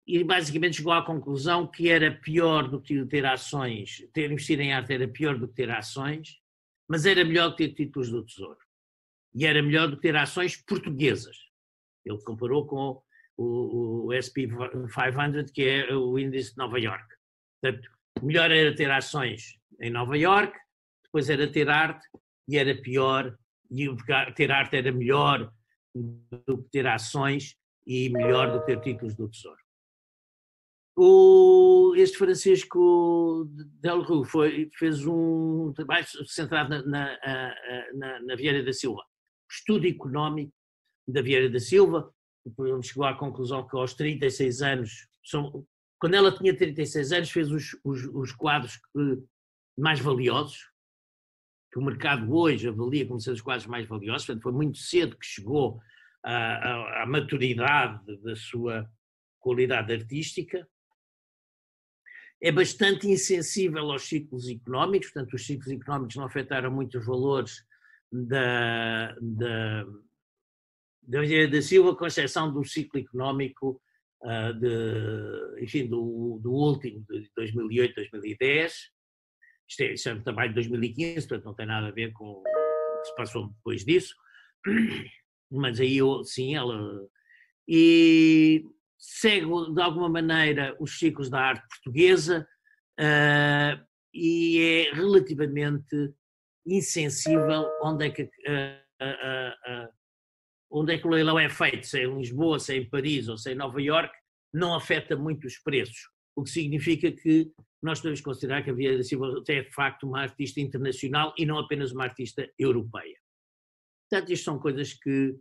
e basicamente chegou à conclusão que era pior do que ter ações, investir em arte era pior do que ter ações, mas era melhor do que ter títulos do Tesouro. E era melhor do que ter ações portuguesas. Ele comparou com o SP 500, que é o índice de Nova Iorque. Portanto, melhor era ter ações em Nova Iorque, depois era ter arte, e era pior, e ter arte era melhor do que ter ações e melhor do que ter títulos do Tesouro. Este Francisco Del Rue fez um trabalho centrado na Vieira da Silva. Estudo económico da Vieira da Silva, ele chegou à conclusão que aos 36 anos, quando ela tinha 36 anos, fez os quadros mais valiosos, que o mercado hoje avalia como sendo os quadros mais valiosos, portanto foi muito cedo que chegou à maturidade da sua qualidade artística. É bastante insensível aos ciclos económicos, portanto os ciclos económicos não afetaram muito os valores da Vieira da Silva, com exceção do ciclo económico do último, de 2008, 2010. Isto é um trabalho de 2015, portanto não tem nada a ver com o que se passou depois disso, mas aí sim, ela... E segue de alguma maneira os ciclos da arte portuguesa e é relativamente insensível onde é que o leilão é feito, se é em Lisboa, se é em Paris ou se é em Nova Iorque, não afeta muito os preços, o que significa que nós devemos considerar que a Vieira da Silva é de facto uma artista internacional e não apenas uma artista europeia. Portanto, isto são coisas que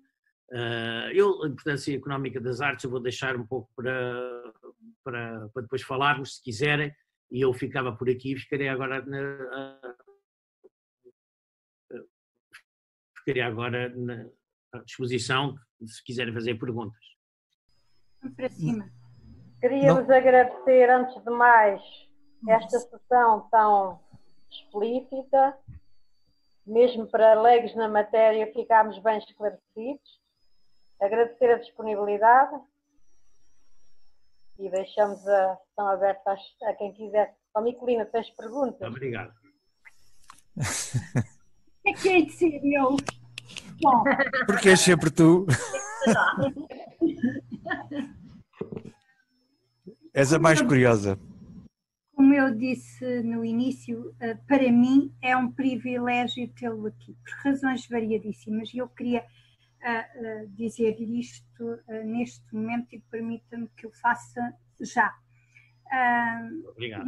a importância económica das artes eu vou deixar um pouco para depois falarmos, se quiserem, e eu ficava por aqui e ficarei agora à disposição, se quiserem fazer perguntas. Para cima. Queria-vos agradecer, antes de mais, esta sessão tão explícita, mesmo para leigos na matéria, ficámos bem esclarecidos. Agradecer a disponibilidade e deixamos a sessão aberta a quem quiser. Miquelina, tens perguntas? Obrigado. É que é de ser eu. Bom, Porque és sempre tu. És a mais curiosa. Como eu disse no início, para mim é um privilégio tê-lo aqui, por razões variadíssimas. E eu queria dizer isto neste momento e permita-me que eu faça já. Obrigado.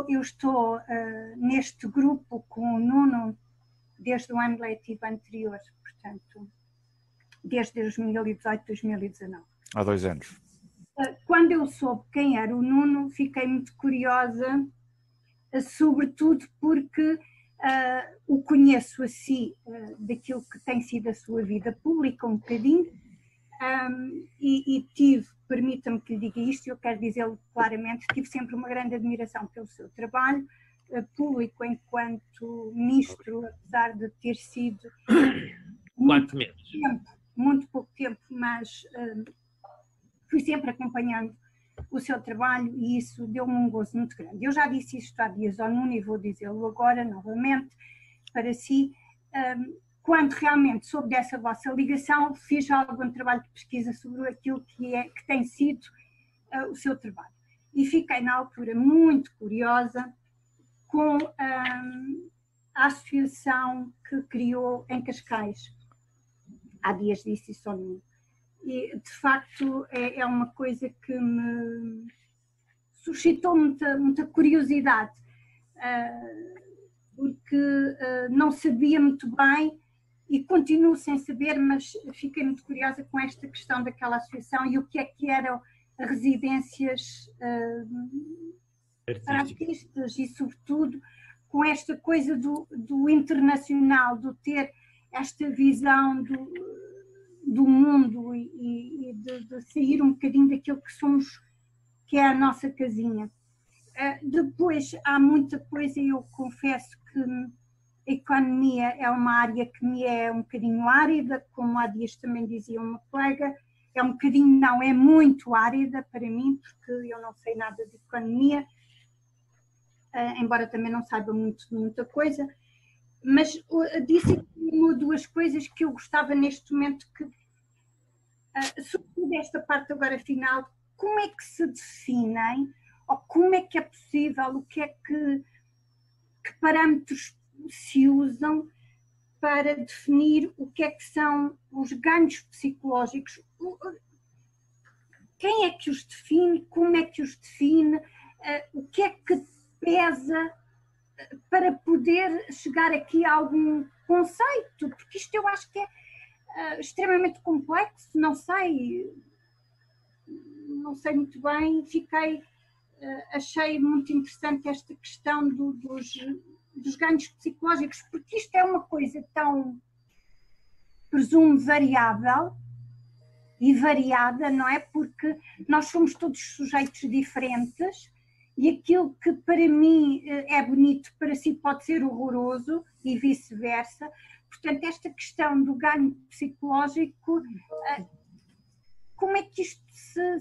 Eu estou neste grupo com o Nuno desde o ano letivo anterior, portanto, desde 2018, 2019. Há 2 anos. Quando eu soube quem era o Nuno, fiquei muito curiosa, sobretudo porque o conheço assim, daquilo que tem sido a sua vida pública, um bocadinho, e tive, permita-me que lhe diga isto, eu quero dizê-lo claramente, tive sempre uma grande admiração pelo seu trabalho público enquanto ministro, apesar de ter sido 4 meses. Muito pouco tempo, mas fui sempre acompanhando o seu trabalho e isso deu-me um gozo muito grande. Eu já disse isto há dias ao Nuno e vou dizê-lo agora novamente para si. Quando realmente soube dessa vossa ligação, fiz já algum trabalho de pesquisa sobre aquilo que tem sido o seu trabalho. E fiquei na altura muito curiosa com a associação que criou em Cascais. Há dias disse isso ao Nuno. E, de facto, é uma coisa que me suscitou muita curiosidade, porque não sabia muito bem e continuo sem saber, mas fiquei muito curiosa com esta questão daquela associação e o que eram residências para artistas e, sobretudo, com esta coisa do internacional, do ter esta visão do mundo e de sair um bocadinho daquilo que somos, que é a nossa casinha. Depois há muita coisa, eu confesso que a economia é uma área que me é um bocadinho árida, como há dias também dizia uma colega, é um bocadinho, não, é muito árida para mim, porque eu não sei nada de economia, embora também não saiba muita coisa, mas disse uma ou duas coisas que eu gostava neste momento que, sobretudo esta parte agora final, como é que se definem, ou como é que é possível, o que é que parâmetros se usam para definir o que é que são os ganhos psicológicos, quem é que os define, como é que os define, o que é que pesa para poder chegar aqui a algum conceito, porque isto eu acho que é extremamente complexo, não sei muito bem, achei muito interessante esta questão dos ganhos psicológicos, porque isto é uma coisa tão, presumo, variável e variada, não é? Porque nós somos todos sujeitos diferentes e aquilo que para mim é bonito, para si pode ser horroroso e vice-versa. Portanto, esta questão do ganho psicológico, como é que isto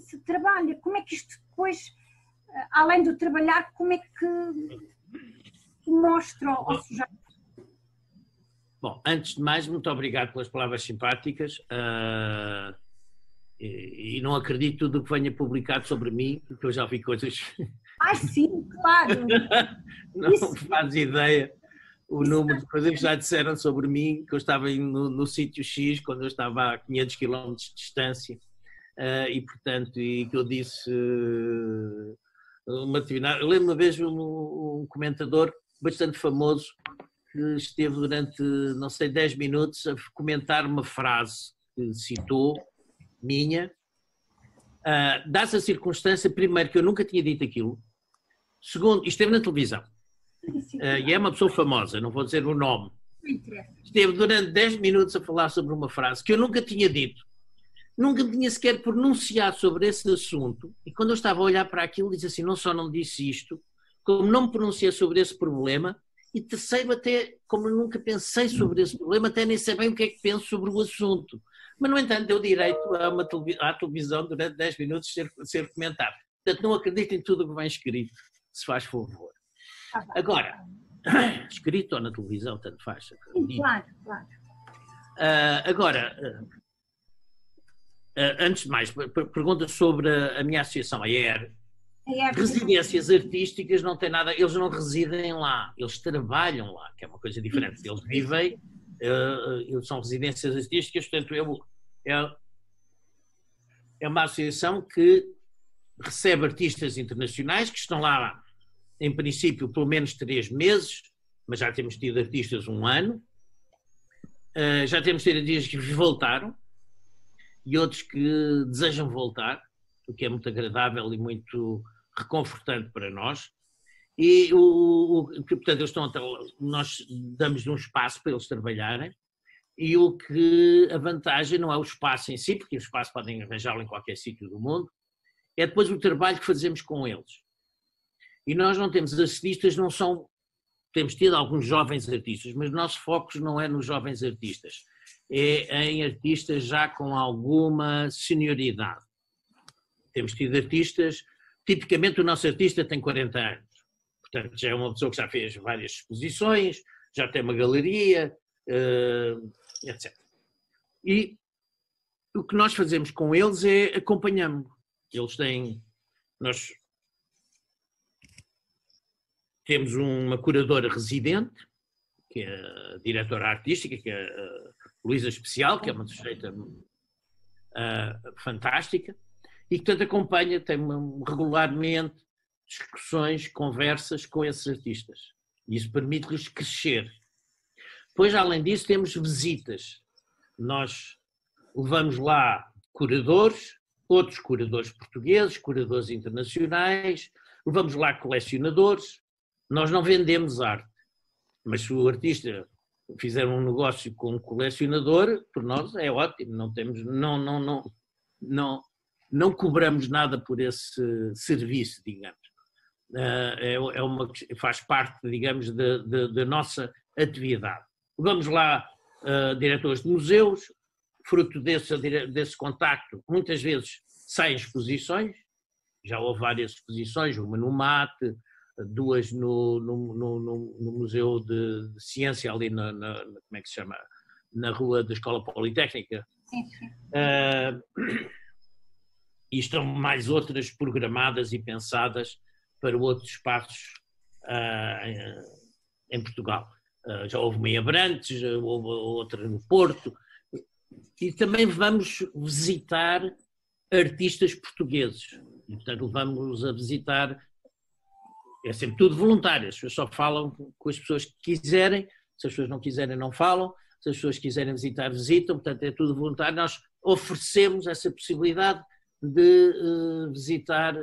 se trabalha? Como é que isto depois, além do trabalhar, como é que mostra ao sujeito? Bom, antes de mais, muito obrigado pelas palavras simpáticas e não acredito tudo o que venha publicado sobre mim, porque eu já vi coisas... Sim, claro! Não faz ideia o número de coisas que já disseram sobre mim, que eu estava no sítio X, quando eu estava a 500 km de distância, e portanto, e que eu disse uma atividade... Eu lembro uma vez um comentador bastante famoso que esteve durante, não sei, 10 minutos a comentar uma frase que citou, minha, dá-se a circunstância, primeiro, que eu nunca tinha dito aquilo, segundo, esteve na televisão, e é uma pessoa famosa, não vou dizer o nome, esteve durante 10 minutos a falar sobre uma frase que eu nunca tinha dito, nunca me tinha sequer pronunciado sobre esse assunto, e quando eu estava a olhar para aquilo, disse assim, não só não disse isto, como não me pronunciei sobre esse problema, e terceiro, até como eu nunca pensei sobre esse problema, até nem sei bem o que é que penso sobre o assunto. Mas, no entanto, deu direito à televisão durante 10 minutos ser comentado. Portanto, não acredito em tudo o que vem escrito, se faz favor. Agora, escrito ou na televisão, tanto faz. Claro. Agora, Antes de mais, pergunta sobre a minha associação, a ER. É, Residências artísticas não tem nada, eles não residem lá, eles trabalham lá, que é uma coisa diferente. Eles vivem, são residências artísticas, portanto, é uma associação que recebe artistas internacionais que estão lá, em princípio, pelo menos 3 meses, mas já temos tido artistas 1 ano, já temos tido artistas que voltaram e outros que desejam voltar, o que é muito agradável e muito reconfortante para nós. E, portanto, eles estão nós damos um espaço para eles trabalharem, e a vantagem não é o espaço em si, porque o espaço podem arranjá-lo em qualquer sítio do mundo, é depois o trabalho que fazemos com eles. E nós não temos artistas, temos tido alguns jovens artistas, mas o nosso foco não é nos jovens artistas, é em artistas já com alguma senioridade. Temos tido artistas, tipicamente o nosso artista tem 40 anos, portanto já é uma pessoa que já fez várias exposições, já tem uma galeria, etc. E o que nós fazemos com eles é acompanhamos. Nós temos uma curadora residente, que é a diretora artística, que é a Luísa Especial, que é uma sujeita fantástica, e que tanto acompanha, tem regularmente discussões, conversas com esses artistas. E isso permite-lhes crescer. Depois, além disso, temos visitas. Nós levamos lá curadores, outros curadores portugueses, curadores internacionais, levamos lá colecionadores. Nós não vendemos arte, mas se o artista fizer um negócio com um colecionador, por nós é ótimo, não cobramos nada por esse serviço, digamos. Faz parte, digamos, da nossa atividade. Vamos lá, diretores de museus, fruto desse contacto, muitas vezes saem exposições, já houve várias exposições, uma no MAT, 2 no Museu de Ciência, ali como é que se chama? Na rua da Escola Politécnica. E estão mais outras programadas e pensadas para outros espaços em Portugal. Já houve uma em Abrantes, já houve outra no Porto. E também vamos visitar artistas portugueses. E, portanto, vamos a visitar. É sempre tudo voluntário, as pessoas só falam com as pessoas que quiserem, se as pessoas não quiserem não falam, se as pessoas quiserem visitar, visitam, portanto é tudo voluntário. Nós oferecemos essa possibilidade de visitar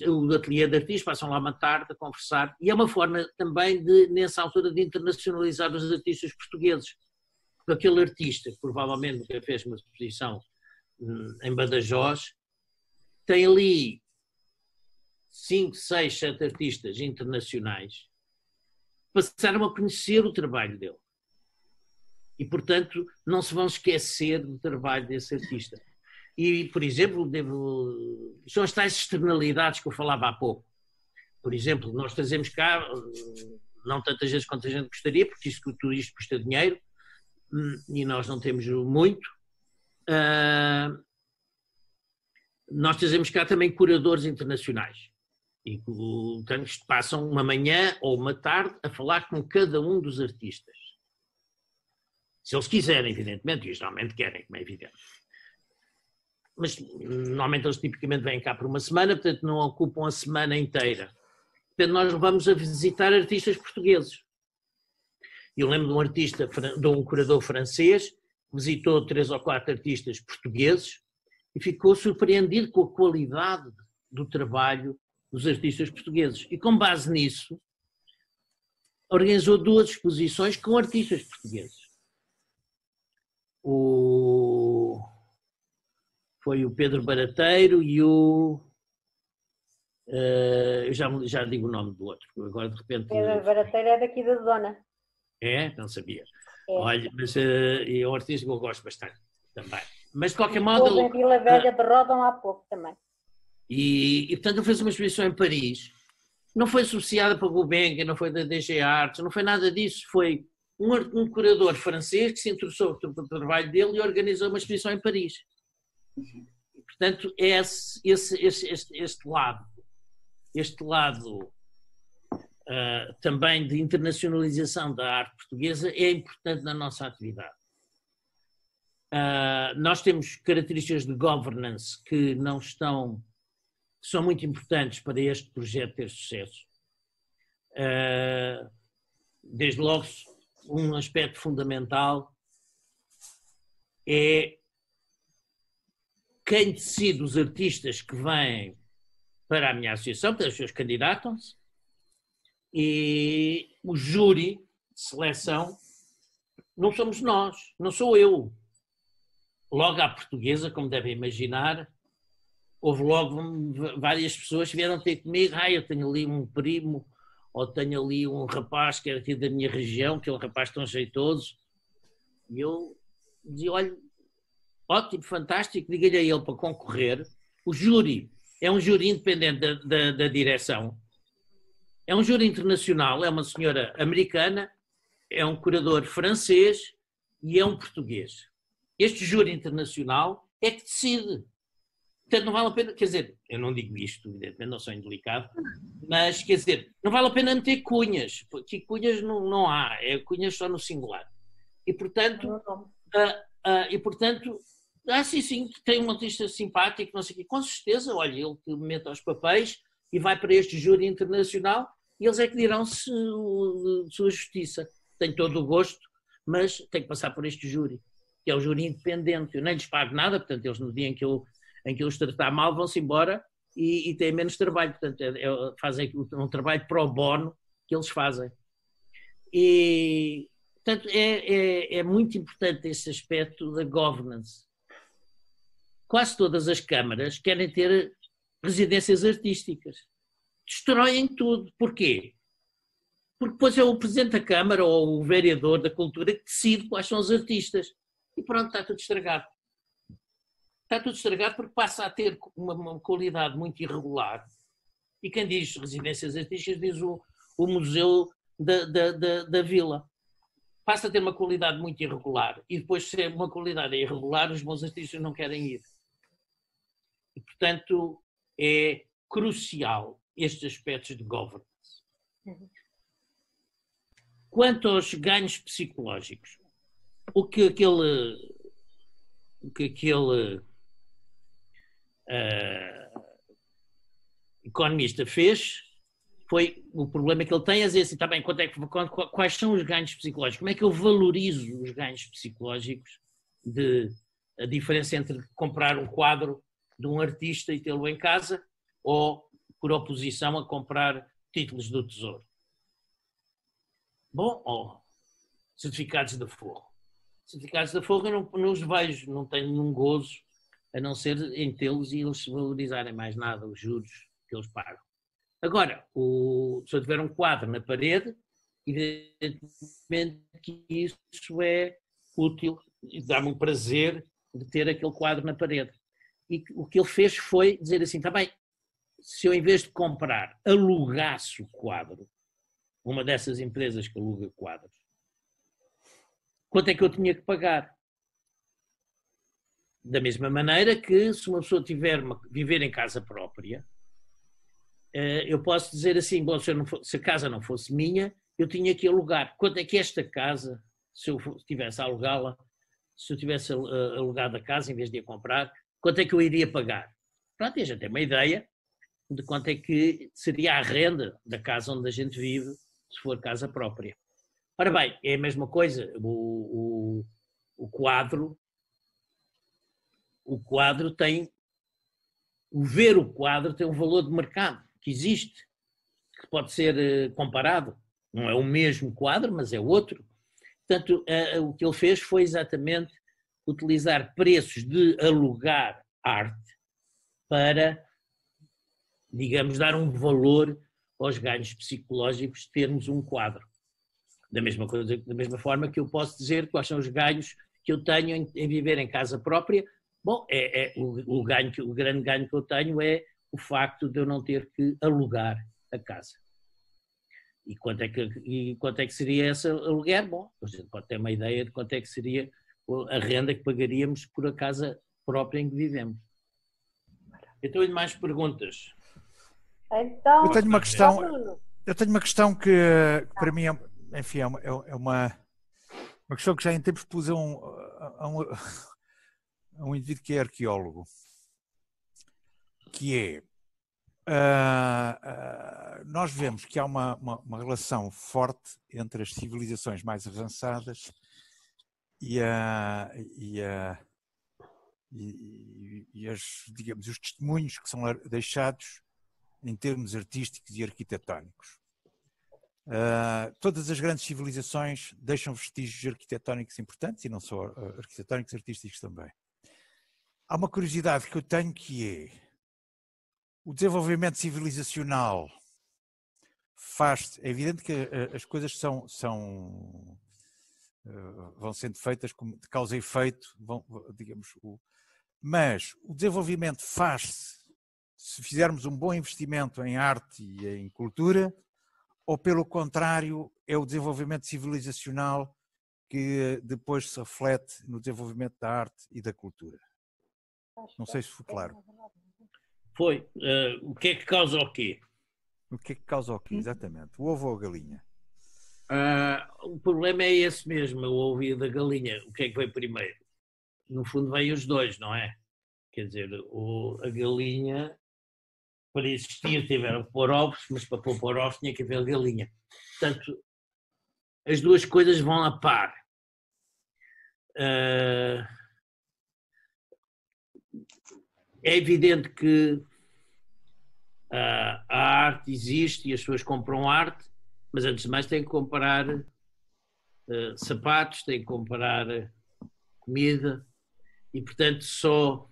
o ateliê de artistas, passam lá uma tarde a conversar, e é uma forma também nessa altura, de internacionalizar os artistas portugueses. Porque aquele artista, que provavelmente nunca fez uma exposição em Badajoz, tem ali 5, 6, 7 artistas internacionais passaram a conhecer o trabalho dele. E, portanto, não se vão esquecer do trabalho desse artista. E, por exemplo, são as tais externalidades que eu falava há pouco. Por exemplo, nós trazemos cá, não tantas vezes quanto a gente gostaria, porque tudo isto custa dinheiro, e nós não temos muito. Nós trazemos cá também curadores internacionais. E, portanto, passam uma manhã ou uma tarde a falar com cada um dos artistas. Se eles quiserem, evidentemente, e geralmente querem, como é evidente. Mas, normalmente, eles tipicamente vêm cá por uma semana, portanto, não ocupam a semana inteira. Portanto, nós vamos a visitar artistas portugueses. Eu lembro de um curador francês que visitou 3 ou 4 artistas portugueses e ficou surpreendido com a qualidade do trabalho dos artistas portugueses. E com base nisso, organizou 2 exposições com artistas portugueses. Foi o Pedro Barateiro e eu já digo o nome do outro, agora de repente... Pedro Barateiro é daqui da zona. É? Não sabia. É. Olha, mas é um artista que eu gosto bastante também. Mas de qualquer modo... Em Vila Velha de Ródão há pouco também. E portanto ele fez uma exposição em Paris, não foi associada para Gulbenkian, não foi da DG Arts, não foi nada disso, foi um curador francês que se interessou pelo trabalho dele e organizou uma exposição em Paris. Portanto, é este lado também de internacionalização da arte portuguesa é importante na nossa atividade. Nós temos características de governance que são muito importantes para este projeto ter sucesso. Desde logo, um aspecto fundamental é quem decide os artistas que vêm para a minha associação, portanto, as pessoas candidatam-se, e o júri de seleção não somos nós, não sou eu. Logo à portuguesa, como devem imaginar, houve logo várias pessoas que vieram ter comigo, eu tenho ali um primo, ou tenho ali um rapaz que era aqui da minha região, que é um rapaz tão jeitoso, e eu dizia, olha, ótimo, fantástico, diga-lhe a ele para concorrer. O júri é um júri independente da direção, é um júri internacional, é uma senhora americana, é um curador francês e é um português. Este júri internacional é que decide. Portanto, não vale a pena, quer dizer, eu não digo isto, evidentemente, não sou indelicado, mas, quer dizer, não vale a pena meter cunhas, porque cunhas não há, é cunhas só no singular. E, portanto, sim, tem um artista simpático, não sei o quê, com certeza, olha, ele que mete aos papéis e vai para este júri internacional e eles é que dirão sua justiça. Tenho todo o gosto, mas tem que passar por este júri, que é o júri independente. Eu nem lhes pago nada, portanto, eles no dia em que eu os tratar mal vão-se embora e têm menos trabalho. Portanto, fazem um trabalho pro bono que eles fazem. E, portanto, é muito importante esse aspecto da governance. Quase todas as câmaras querem ter residências artísticas. Destroem tudo. Porquê? Porque depois é o presidente da Câmara ou o vereador da Cultura que decide quais são os artistas. E pronto, está tudo estragado. Está tudo estragado porque passa a ter uma qualidade muito irregular. E quem diz residências artísticas diz o Museu da Vila. Passa a ter uma qualidade muito irregular. E depois, se é uma qualidade irregular, os bons artistas não querem ir. E, portanto, é crucial estes aspectos de governance. Quanto aos ganhos psicológicos, o que aquele economista fez foi, o problema que ele tem é dizer assim, tá bem, quais são os ganhos psicológicos? Como é que eu valorizo os ganhos psicológicos a diferença entre comprar um quadro de um artista e tê-lo em casa ou, por oposição, a comprar títulos do Tesouro? Bom, certificados de aforro. Certificados de aforro eu não os vejo, não tenho nenhum gozo, a não ser em tê-los e eles se valorizarem mais nada, os juros que eles pagam. Agora, se eu tiver um quadro na parede, evidentemente que isso é útil e dá-me um prazer de ter aquele quadro na parede. E o que ele fez foi dizer assim, está bem, se eu em vez de comprar, alugasse o quadro, uma dessas empresas que aluga quadros, quanto é que eu tinha que pagar? Da mesma maneira que se uma pessoa viver em casa própria, eu posso dizer assim, bom, se a casa não fosse minha, eu tinha que alugar. Quanto é que esta casa, se eu tivesse a alugá-la, se eu tivesse alugado a casa em vez de a comprar, quanto é que eu iria pagar? Pronto, a gente tem uma ideia de quanto é que seria a renda da casa onde a gente vive, se for casa própria. Ora bem, é a mesma coisa, o quadro tem, ver o quadro tem um valor de mercado que existe, que pode ser comparado. Não é o mesmo quadro, mas é outro. Portanto, o que ele fez foi exatamente utilizar preços de alugar arte para, digamos, dar um valor aos ganhos psicológicos de termos um quadro. Da mesma forma que eu posso dizer quais são os ganhos que eu tenho em viver em casa própria. Bom, o grande ganho que eu tenho é o facto de eu não ter que alugar a casa. E quanto é que seria esse aluguer? Bom, a gente pode ter uma ideia de quanto é que seria a renda que pagaríamos por a casa própria em que vivemos. Eu tenho mais perguntas. Então, Eu tenho uma questão, Bruno, que para mim enfim, é uma questão que já em tempos pus a um indivíduo que é arqueólogo, que é, nós vemos que há uma relação forte entre as civilizações mais avançadas e digamos, os testemunhos que são deixados em termos artísticos e arquitetónicos. Todas as grandes civilizações deixam vestígios arquitetónicos importantes, e não só arquitetónicos, artísticos também. Há uma curiosidade que eu tenho, que é o desenvolvimento civilizacional é evidente que as coisas vão sendo feitas de causa e efeito, digamos, mas o desenvolvimento faz-se se fizermos um bom investimento em arte e em cultura, ou pelo contrário, é o desenvolvimento civilizacional que depois se reflete no desenvolvimento da arte e da cultura. Não sei se foi claro. Foi. O que é que causa o quê? O que é que causa o quê? Exatamente. O ovo ou a galinha? O problema é esse mesmo, o ovo e a da galinha. O que é que veio primeiro? No fundo veio os dois, não é? Quer dizer, a galinha, para existir, tiveram que pôr ovos, mas para pôr ovos tinha que haver a galinha. Portanto, as duas coisas vão a par. É evidente que a arte existe e as pessoas compram arte, mas antes de mais têm que comprar sapatos, têm que comprar comida e, portanto, só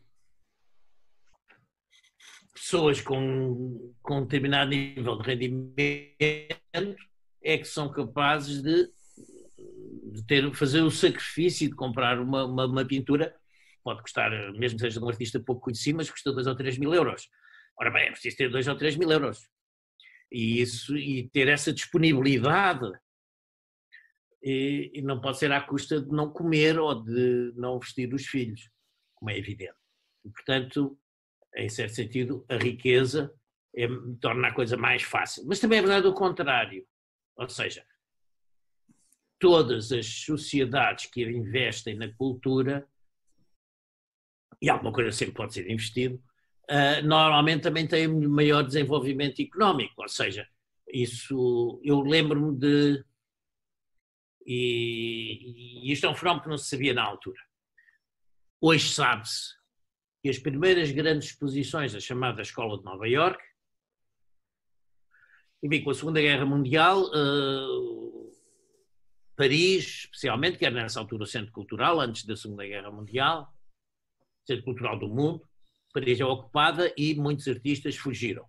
pessoas com um determinado nível de rendimento é que são capazes de fazer o sacrifício de comprar uma pintura. Pode custar, mesmo que seja de um artista pouco conhecido, mas custa 2 ou 3 mil euros. Ora bem, é preciso ter 2 ou 3 mil euros. E ter essa disponibilidade e não pode ser à custa de não comer ou de não vestir os filhos, como é evidente. E, portanto, em certo sentido, a riqueza torna a coisa mais fácil. Mas também é verdade o contrário. Ou seja, todas as sociedades que investem na cultura, e alguma coisa sempre pode ser investido, normalmente também têm maior desenvolvimento económico. Ou seja, isso eu lembro-me de... E isto é um fenómeno que não se sabia na altura. Hoje sabe-se que as primeiras grandes exposições da chamada Escola de Nova Iorque, e bem, com a Segunda Guerra Mundial, Paris, especialmente, que era nessa altura o centro cultural, antes da Segunda Guerra Mundial, centro cultural do mundo, Paris é ocupada e muitos artistas fugiram.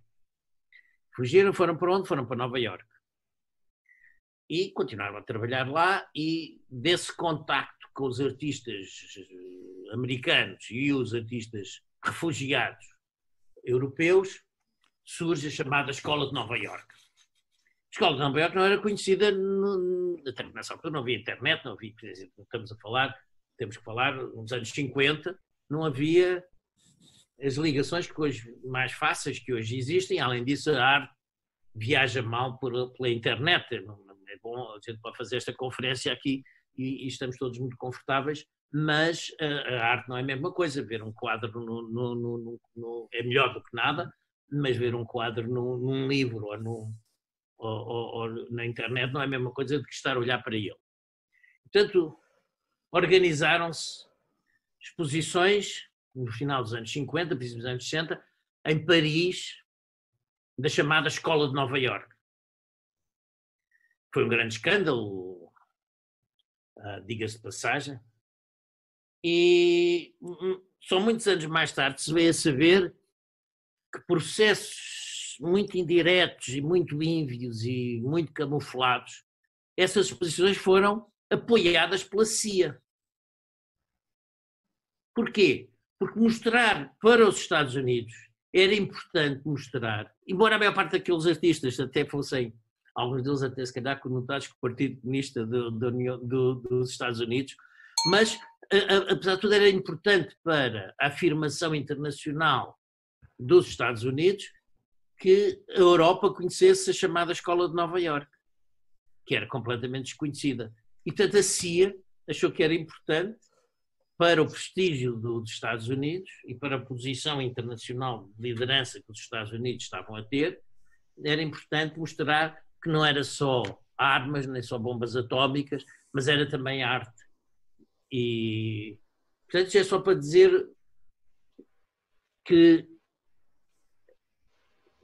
Fugiram, foram para onde? Foram para Nova Iorque. E continuaram a trabalhar lá, e desse contacto com os artistas americanos e os artistas refugiados europeus, surge a chamada Escola de Nova Iorque. A Escola de Nova Iorque não era conhecida, até nessa altura não havia internet, não havia, temos que falar nos anos 50, não havia as ligações que hoje, mais fáceis que hoje existem. Além disso, a arte viaja mal pela internet. É bom, a gente pode fazer esta conferência aqui e estamos todos muito confortáveis, mas a arte não é a mesma coisa. Ver um quadro é melhor do que nada, mas ver um quadro num livro ou na internet não é a mesma coisa do que estar a olhar para ele. Portanto, organizaram-se exposições no final dos anos 50, princípios dos anos 60, em Paris, da chamada Escola de Nova Iorque. Foi um grande escândalo, diga-se de passagem, e só muitos anos mais tarde se veio a saber que processos muito indiretos e muito ínvios e muito camuflados, essas exposições foram apoiadas pela CIA. Porquê? Porque mostrar para os Estados Unidos era importante mostrar, embora a maior parte daqueles artistas até fossem, alguns deles até se calhar conotados com o Partido Comunista dos Estados Unidos, mas apesar de tudo, era importante para a afirmação internacional dos Estados Unidos que a Europa conhecesse a chamada Escola de Nova Iorque, que era completamente desconhecida. E, portanto, a CIA achou que era importante para o prestígio dos Estados Unidos e para a posição internacional de liderança que os Estados Unidos estavam a ter, era importante mostrar que não era só armas, nem só bombas atómicas, mas era também arte. E, portanto, é só para dizer que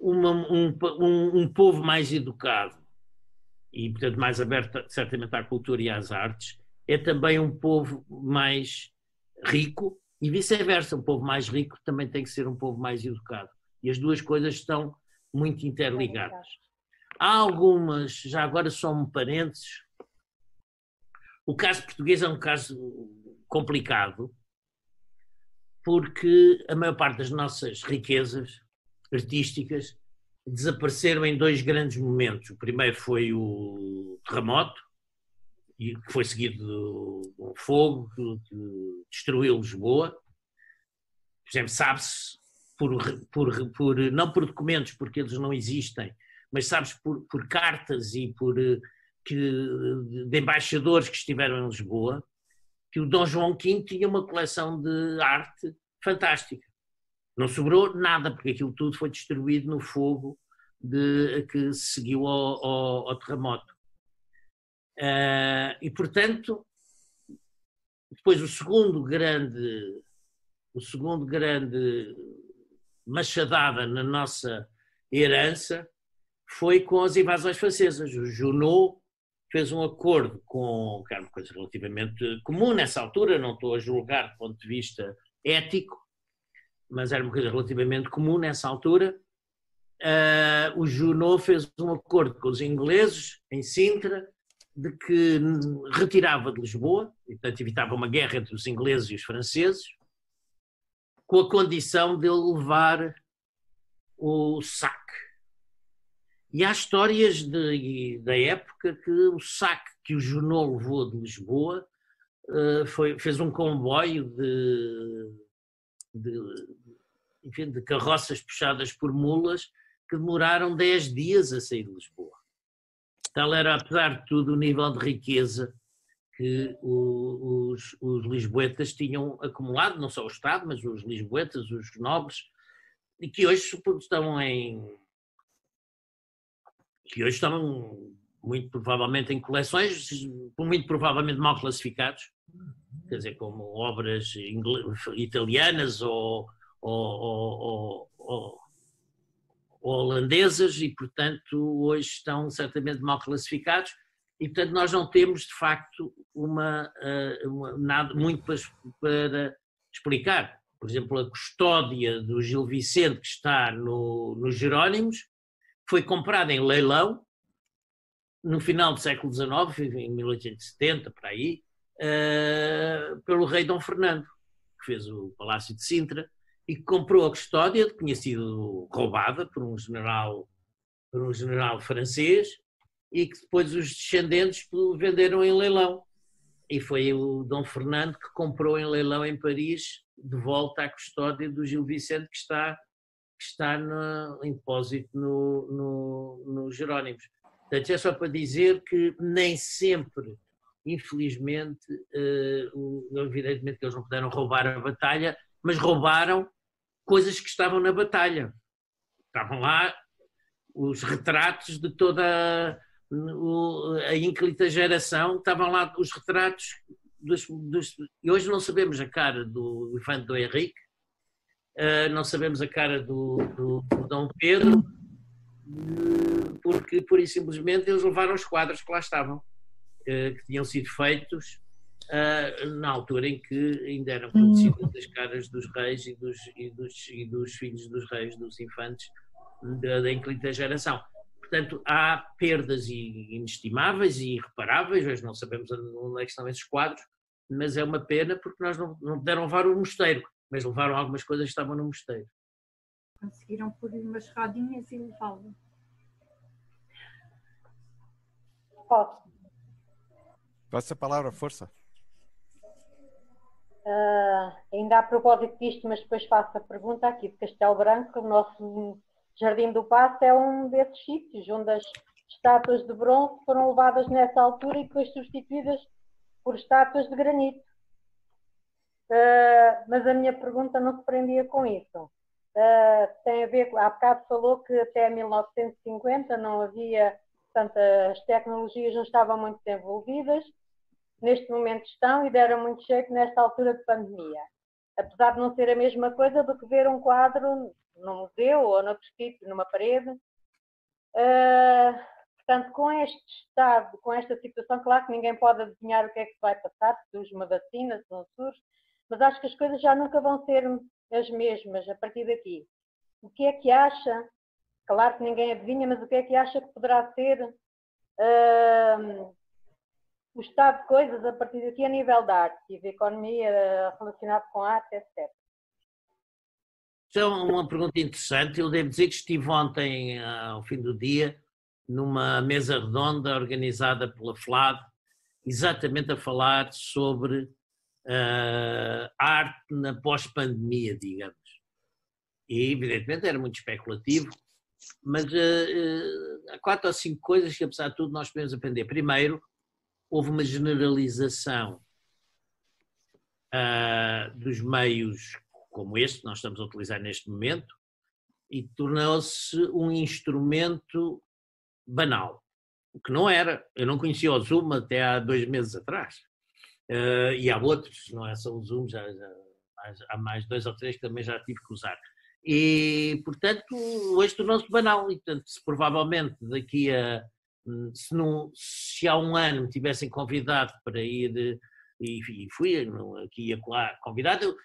um povo mais educado e, portanto, mais aberto certamente à cultura e às artes, é também um povo mais rico e vice-versa. Um povo mais rico também tem que ser um povo mais educado. E as duas coisas estão muito interligadas. Há algumas, já agora só um parênteses, o caso português é um caso complicado porque a maior parte das nossas riquezas artísticas desapareceram em dois grandes momentos. O primeiro foi o terremoto, que foi seguido de um fogo que destruiu Lisboa. Por exemplo, sabe-se, não por documentos, porque eles não existem, mas sabe-se por cartas e de embaixadores que estiveram em Lisboa, que o Dom João V tinha uma coleção de arte fantástica. Não sobrou nada, porque aquilo tudo foi destruído no fogo que seguiu ao terremoto. E, portanto, depois o segundo grande machadada na nossa herança foi com as invasões francesas. O Junot fez um acordo que era uma coisa relativamente comum nessa altura, não estou a julgar do ponto de vista ético, mas era uma coisa relativamente comum nessa altura. O Junot fez um acordo com os ingleses em Sintra de que retirava de Lisboa, e portanto evitava uma guerra entre os ingleses e os franceses, com a condição de ele levar o saque. E há histórias da época que o saque que o Junot levou de Lisboa fez um comboio de carroças puxadas por mulas que demoraram 10 dias a sair de Lisboa. Tal era, apesar de tudo, o nível de riqueza que os lisboetas tinham acumulado, não só o Estado, mas os lisboetas, os nobres, e que hoje estão muito provavelmente em coleções, muito provavelmente mal classificados, quer dizer, como obras italianas ou holandesas, e portanto hoje estão certamente mal classificados, e portanto nós não temos de facto nada muito para explicar. Por exemplo, a custódia do Gil Vicente, que está nos Jerónimos, foi comprada em leilão no final do século XIX, em 1870, para aí, pelo rei Dom Fernando, que fez o Palácio de Sintra, e que comprou a custódia, que tinha sido roubada por um general francês, e que depois os descendentes venderam em leilão. E foi o Dom Fernando que comprou em leilão em Paris, de volta à custódia do Gil Vicente, que está em depósito no Jerónimos. Portanto, é só para dizer que nem sempre, infelizmente, evidentemente que eles não puderam roubar a batalha, mas roubaram coisas que estavam na batalha. Estavam lá os retratos de toda a ínclita geração, estavam lá os retratos e hoje não sabemos a cara do infante Dom Henrique, não sabemos a cara do Dom Pedro, porque pura e simplesmente eles levaram os quadros que lá estavam, que tinham sido feitos na altura em que ainda eram conhecidas as caras dos reis e dos filhos dos reis, dos infantes da ínclita geração. Portanto, há perdas inestimáveis e irreparáveis, hoje não sabemos onde é que estão esses quadros, mas é uma pena porque nós não puderam levar o mosteiro, mas levaram algumas coisas que estavam no mosteiro. Conseguiram pôr umas rodinhas e levá-lo. Pode. Passa a palavra, força. Ainda a propósito disto, mas depois faço a pergunta aqui de Castelo Branco. O nosso Jardim do Paço é um desses sítios onde as estátuas de bronze foram levadas nessa altura e depois substituídas por estátuas de granito. Mas a minha pergunta não se prendia com isso. Tem a ver, há bocado falou que até 1950 não havia, portanto, as tecnologias não estavam muito desenvolvidas. Neste momento estão e deram muito jeito nesta altura de pandemia. Apesar de não ser a mesma coisa do que ver um quadro num museu ou noutro sítio, numa parede. Portanto, com este estado, com esta situação, claro que ninguém pode adivinhar o que é que vai passar, se surge uma vacina, se não surge, mas acho que as coisas já nunca vão ser as mesmas a partir daqui. O que é que acha? Claro que ninguém adivinha, mas o que é que acha que poderá ser o estado de coisas a partir daqui a nível da arte e da economia relacionada com a arte, etc. Isso é uma pergunta interessante. Eu devo dizer que estive ontem, ao fim do dia, numa mesa redonda organizada pela FLAD, exatamente a falar sobre arte na pós-pandemia, digamos. E, evidentemente, era muito especulativo, mas há 4 ou 5 coisas que, apesar de tudo, nós podemos aprender. Primeiro, houve uma generalização dos meios como este que nós estamos a utilizar neste momento e tornou-se um instrumento banal, o que não era. Eu não conhecia o Zoom até há 2 meses atrás. E há outros, não é só o Zoom, há mais 2 ou 3 que também já tive que usar. E, portanto, hoje tornou-se banal. E, portanto, se provavelmente daqui a... Se há um ano me tivessem convidado para ir, e fui aqui a colar convidado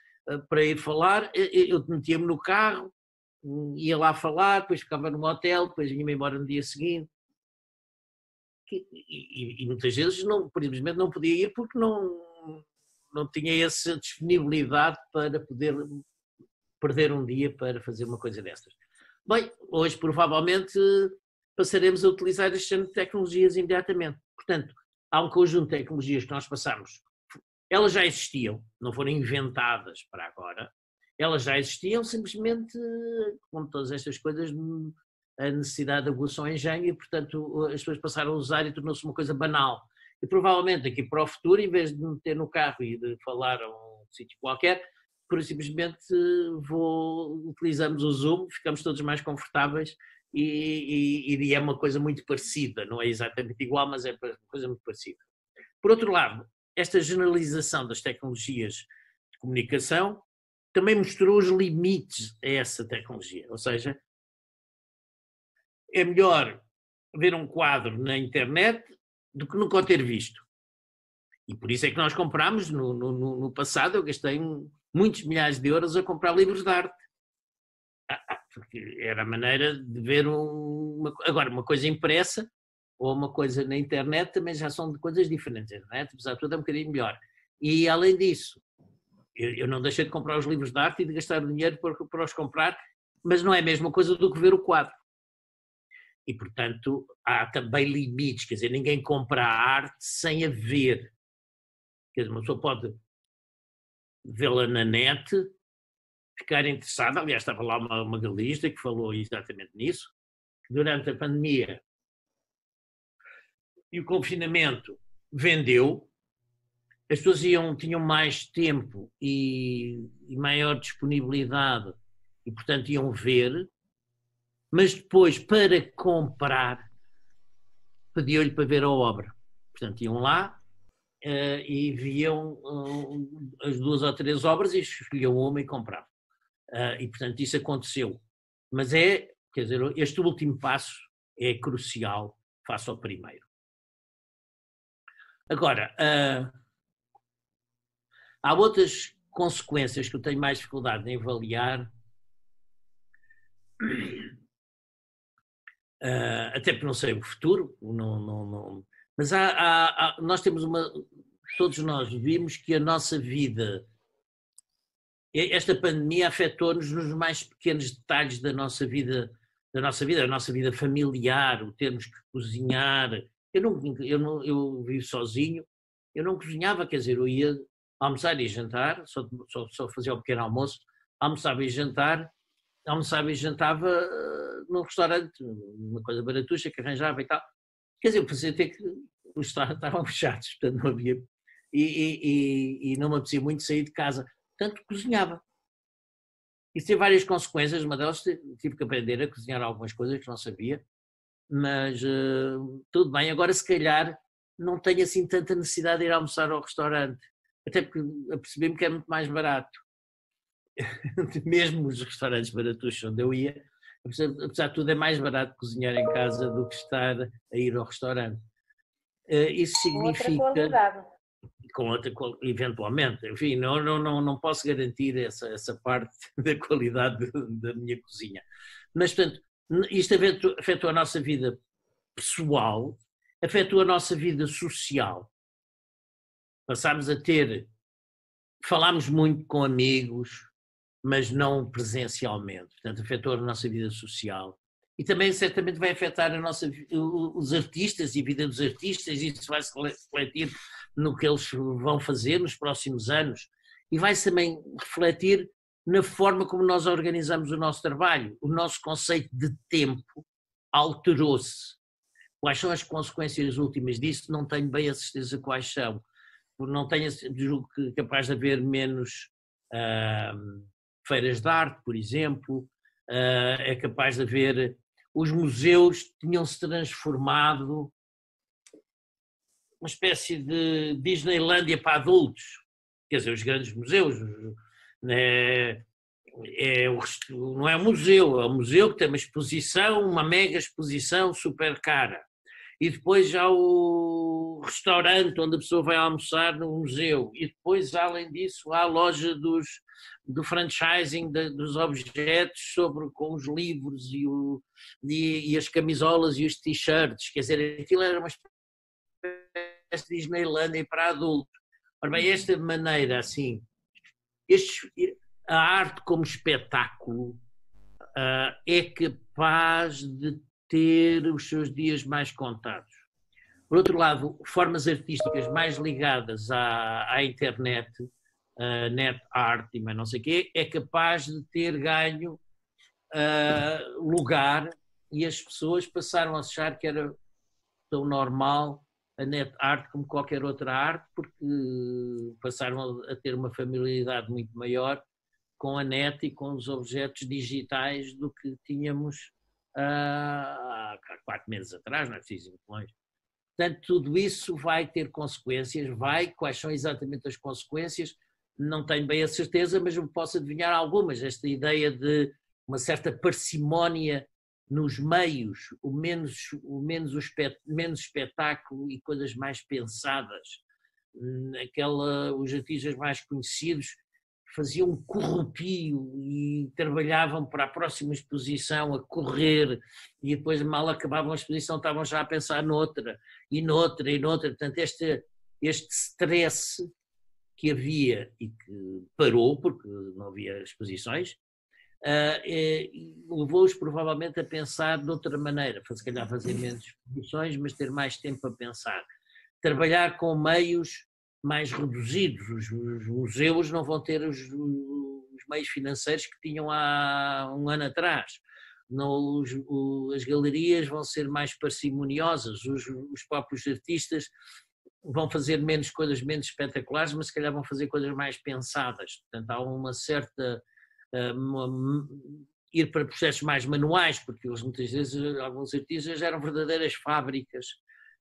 para ir falar, eu metia-me no carro, ia lá falar, depois ficava no hotel, depois vinha-me embora no dia seguinte. E muitas vezes simplesmente não podia ir porque não tinha essa disponibilidade para poder perder um dia para fazer uma coisa destas. Bem, hoje provavelmente passaremos a utilizar este género de tecnologias imediatamente. Portanto, há um conjunto de tecnologias que nós passamos, elas já existiam, não foram inventadas para agora, elas já existiam, simplesmente, como todas estas coisas, a necessidade de aguçou o engenho e, portanto, as pessoas passaram a usar e tornou-se uma coisa banal. E provavelmente aqui para o futuro, em vez de me meter no carro e de falar a um sítio qualquer, simplesmente utilizamos o Zoom, ficamos todos mais confortáveis e é uma coisa muito parecida, não é exatamente igual, mas é uma coisa muito parecida. Por outro lado, esta generalização das tecnologias de comunicação também mostrou os limites a essa tecnologia, ou seja, é melhor ver um quadro na internet do que nunca o ter visto. E por isso é que nós comprámos, no passado, eu gastei muitos milhares de euros a comprar livros de arte. Porque era a maneira de ver agora, uma coisa impressa ou uma coisa na internet também já são de coisas diferentes. A internet, apesar de tudo, é um bocadinho melhor. E, além disso, eu não deixei de comprar os livros de arte e de gastar o dinheiro para os comprar, mas não é a mesma coisa do que ver o quadro. E, portanto, há também limites, quer dizer, ninguém compra a arte sem a ver. Quer dizer, uma pessoa pode vê-la na net, ficar interessada. Aliás, estava lá uma galerista que falou exatamente nisso, que durante a pandemia e o confinamento vendeu, as pessoas tinham mais tempo e maior disponibilidade e, portanto, iam ver, mas depois, para comprar, pediam-lhe para ver a obra. Portanto, iam lá e viam as 2 ou 3 obras e escolhiam uma e compravam. E, portanto, isso aconteceu. Mas quer dizer, este último passo é crucial face ao primeiro. Agora, há outras consequências que eu tenho mais dificuldade em avaliar, até porque não sei o futuro, mas nós temos todos nós vimos que a nossa vida, esta pandemia afetou-nos nos mais pequenos detalhes da nossa vida, a nossa vida familiar, o termos que cozinhar. Eu vivo sozinho, eu não cozinhava, quer dizer, eu ia almoçar e jantar, só fazia o pequeno almoço, almoçava e jantava num restaurante, uma coisa baratuxa que arranjava e tal. Quer dizer, eu pensei até que os restaurantes estavam fechados, portanto não havia, e não me apetecia muito sair de casa, portanto cozinhava. Isso teve várias consequências, uma delas tive que aprender a cozinhar algumas coisas que não sabia, mas tudo bem, agora se calhar não tenho assim tanta necessidade de ir almoçar ao restaurante, até porque apercebi-me que é muito mais barato. Mesmo os restaurantes baratos onde eu ia, apesar de tudo é mais barato cozinhar em casa do que estar a ir ao restaurante. Isso significa... Com outra qualidade. Eventualmente, enfim, não posso garantir essa parte da qualidade da minha cozinha. Mas, portanto, isto afetou a nossa vida pessoal, afetou a nossa vida social. Passámos a falámos muito com amigos, mas não presencialmente. Portanto, afetou a nossa vida social. E também, certamente, vai afetar os artistas e a vida dos artistas, e isso vai se refletir no que eles vão fazer nos próximos anos. E vai-se também refletir na forma como nós organizamos o nosso trabalho. O nosso conceito de tempo alterou-se. Quais são as consequências últimas disso? Não tenho bem a certeza quais são. Não tenho, julgo que é capaz de haver menos feiras de arte, por exemplo. É capaz de haver... Os museus tinham-se transformado uma espécie de Disneylândia para adultos. Quer dizer, os grandes museus, né, não é um museu, é um museu que tem uma exposição, uma mega exposição super cara. E depois há o restaurante onde a pessoa vai almoçar no museu. E depois, além disso, há a loja do franchising dos objetos com os livros e as camisolas e os t-shirts. Quer dizer, aquilo era uma espécie de Disneylândia para adultos. Ora bem, esta maneira, assim, a arte como espetáculo é capaz de ter os seus dias mais contados. Por outro lado, formas artísticas mais ligadas à internet, net art e mais não sei o quê, é capaz de ter ganho lugar, e as pessoas passaram a achar que era tão normal a net art como qualquer outra arte, porque passaram a ter uma familiaridade muito maior com a net e com os objetos digitais do que tínhamos há 4 meses atrás, não é preciso ir muito longe. Portanto, tudo isso vai ter consequências, quais são exatamente as consequências, não tenho bem a certeza, mas eu posso adivinhar algumas. Esta ideia de uma certa parcimónia nos meios, menos espetáculo e coisas mais pensadas. Os artistas mais conhecidos faziam um corrupio e trabalhavam para a próxima exposição a correr, e depois mal acabavam a exposição estavam já a pensar noutra. Portanto, este stress que havia e que parou, porque não havia exposições, levou-os provavelmente a pensar de outra maneira, se calhar fazer menos exposições, mas ter mais tempo a pensar. Trabalhar com meios mais reduzidos. Os museus não vão ter os meios financeiros que tinham há um ano atrás. As galerias vão ser mais parcimoniosas, os próprios artistas vão fazer coisas menos espetaculares, mas se calhar vão fazer coisas mais pensadas. Portanto, há uma certa... ir para processos mais manuais, porque muitas vezes alguns artistas eram verdadeiras fábricas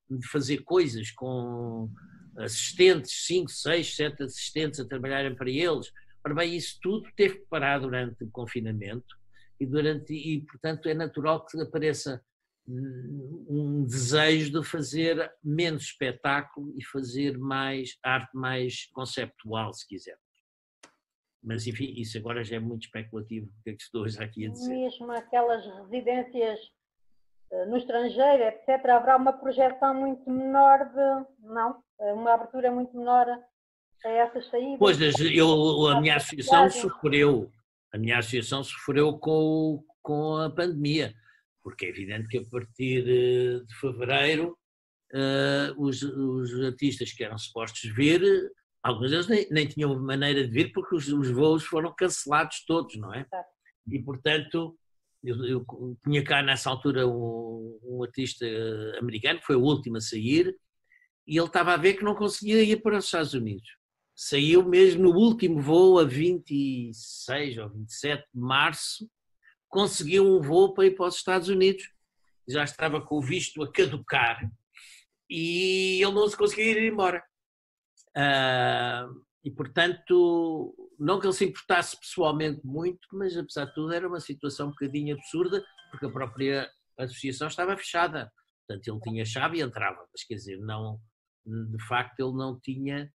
de fazer coisas com assistentes, 5, 6, 7 assistentes a trabalharem para eles. Ora bem, isso tudo teve que parar durante o confinamento e portanto é natural que apareça um desejo de fazer menos espetáculo e fazer mais arte mais conceptual, se quiser. Mas enfim, isso agora já é muito especulativo, o que é que estou já aqui a dizer. Mesmo aquelas residências no estrangeiro, etc., haverá uma projeção muito menor uma abertura muito menor a essas saídas. Pois, a minha associação sofreu com a pandemia, porque é evidente que a partir de fevereiro os artistas que eram supostos vir alguns deles nem tinham maneira de vir porque os voos foram cancelados todos, não é? E, portanto, eu tinha cá nessa altura um artista americano, que foi o último a sair, e ele estava a ver que não conseguia ir para os Estados Unidos. Saiu mesmo no último voo, a 26 ou 27 de março, conseguiu um voo para ir para os Estados Unidos, já estava com o visto a caducar, e ele não se conseguia ir embora. E, portanto, não que ele se importasse pessoalmente muito, mas, apesar de tudo, era uma situação um bocadinho absurda, porque a própria associação estava fechada. Portanto, ele tinha chave e entrava, mas, quer dizer, não, de facto, ele não tinha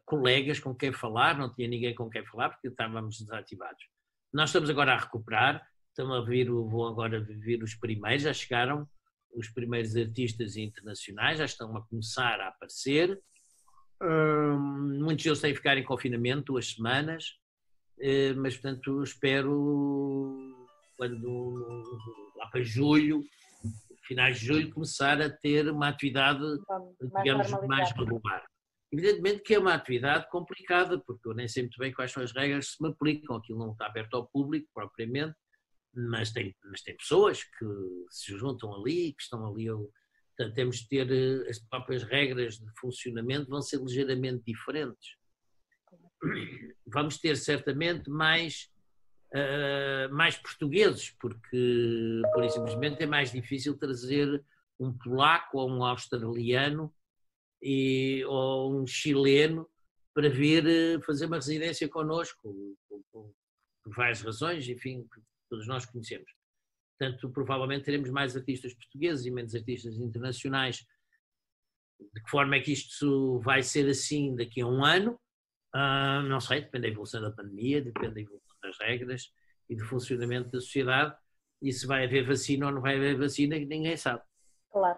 colegas com quem falar, não tinha ninguém com quem falar, porque estávamos desativados. Nós estamos agora a recuperar, vão agora vir os primeiros, já chegaram os primeiros artistas internacionais, já estão a começar a aparecer. Muitos deles têm que ficar em confinamento 2 semanas, mas, portanto, espero, lá para julho, finais de julho, começar a ter uma atividade, digamos, mais regular. Evidentemente que é uma atividade complicada, porque eu nem sei muito bem quais são as regras que se me aplicam, aquilo não está aberto ao público propriamente, mas tem pessoas que se juntam ali, que estão ali. Portanto, temos de ter as próprias regras de funcionamento, vão ser ligeiramente diferentes. Vamos ter certamente mais portugueses, porque, por isso simplesmente, é mais difícil trazer um polaco ou um australiano ou um chileno para vir fazer uma residência connosco, por várias razões, enfim, que todos nós conhecemos. Portanto, provavelmente teremos mais artistas portugueses e menos artistas internacionais. De que forma é que isto vai ser assim daqui a um ano? Não sei, depende da evolução da pandemia, depende da evolução das regras e do funcionamento da sociedade. E se vai haver vacina ou não vai haver vacina, ninguém sabe. Claro.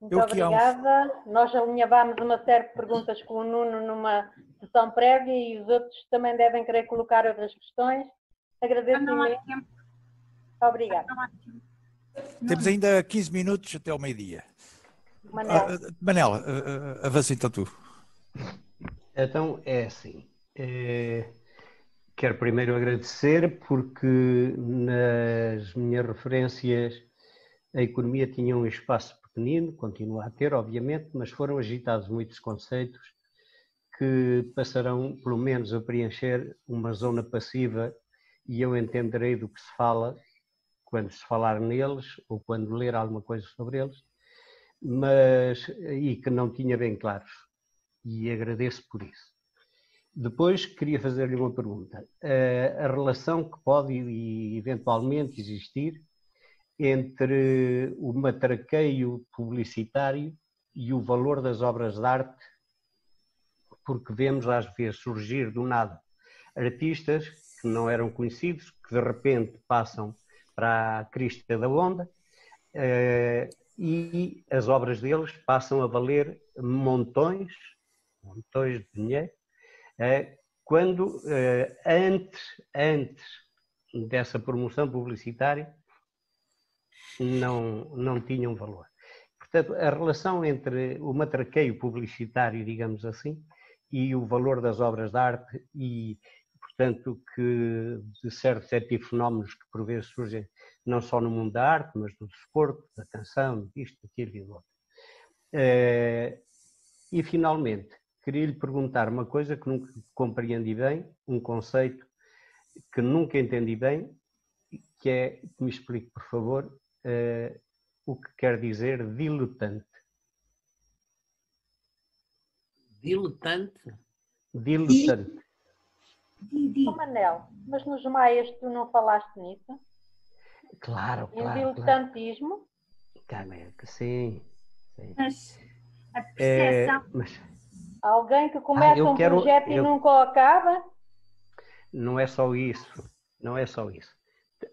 Muito obrigada. Nós alinhavámos uma série de perguntas com o Nuno numa sessão prévia e os outros também devem querer colocar outras questões. Agradeço imenso. Obrigada. Temos ainda 15 minutos até ao meio-dia. Manel, avança então tu. Então, é assim. Quero primeiro agradecer porque nas minhas referências a economia tinha um espaço pequenino, continua a ter, obviamente, mas foram agitados muitos conceitos que passarão, pelo menos, a preencher uma zona passiva e eu entenderei do que se fala quando se falar neles ou quando ler alguma coisa sobre eles, e que não tinha bem claros. E agradeço por isso. Depois queria fazer-lhe uma pergunta. A relação que pode eventualmente existir entre o matraqueio publicitário e o valor das obras de arte, porque vemos às vezes surgir do nada artistas que não eram conhecidos, que de repente passam para a crista da onda e as obras deles passam a valer montões de dinheiro, quando antes dessa promoção publicitária não tinham valor. Portanto, a relação entre o matraqueio publicitário, digamos assim, e o valor das obras de arte e, portanto, que de certos epifenómenos que por vezes surgem não só no mundo da arte, mas do desporto, da canção, disto, daquilo e do outro. E, finalmente, queria lhe perguntar uma coisa que nunca compreendi bem, um conceito que nunca entendi bem, que é, que me explique, por favor, o que quer dizer dilutante. Dilutante? Dilutante. Manel, mas nos maias tu não falaste nisso? Claro, em dilutantismo? Claro, sim. Mas a percepção... Alguém que começa um projeto e nunca o acaba? Não é só isso. Não é só isso.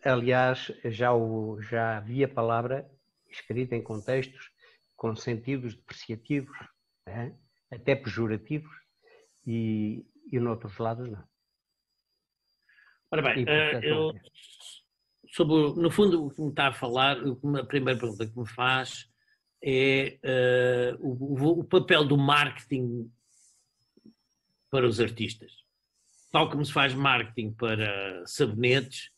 Aliás, já havia palavra escrita em contextos com sentidos depreciativos, até pejorativos, e noutros lados não. Ora bem, no fundo, o que me está a falar, a primeira pergunta que me faz é o papel do marketing para os artistas. Tal como se faz marketing para sabonetes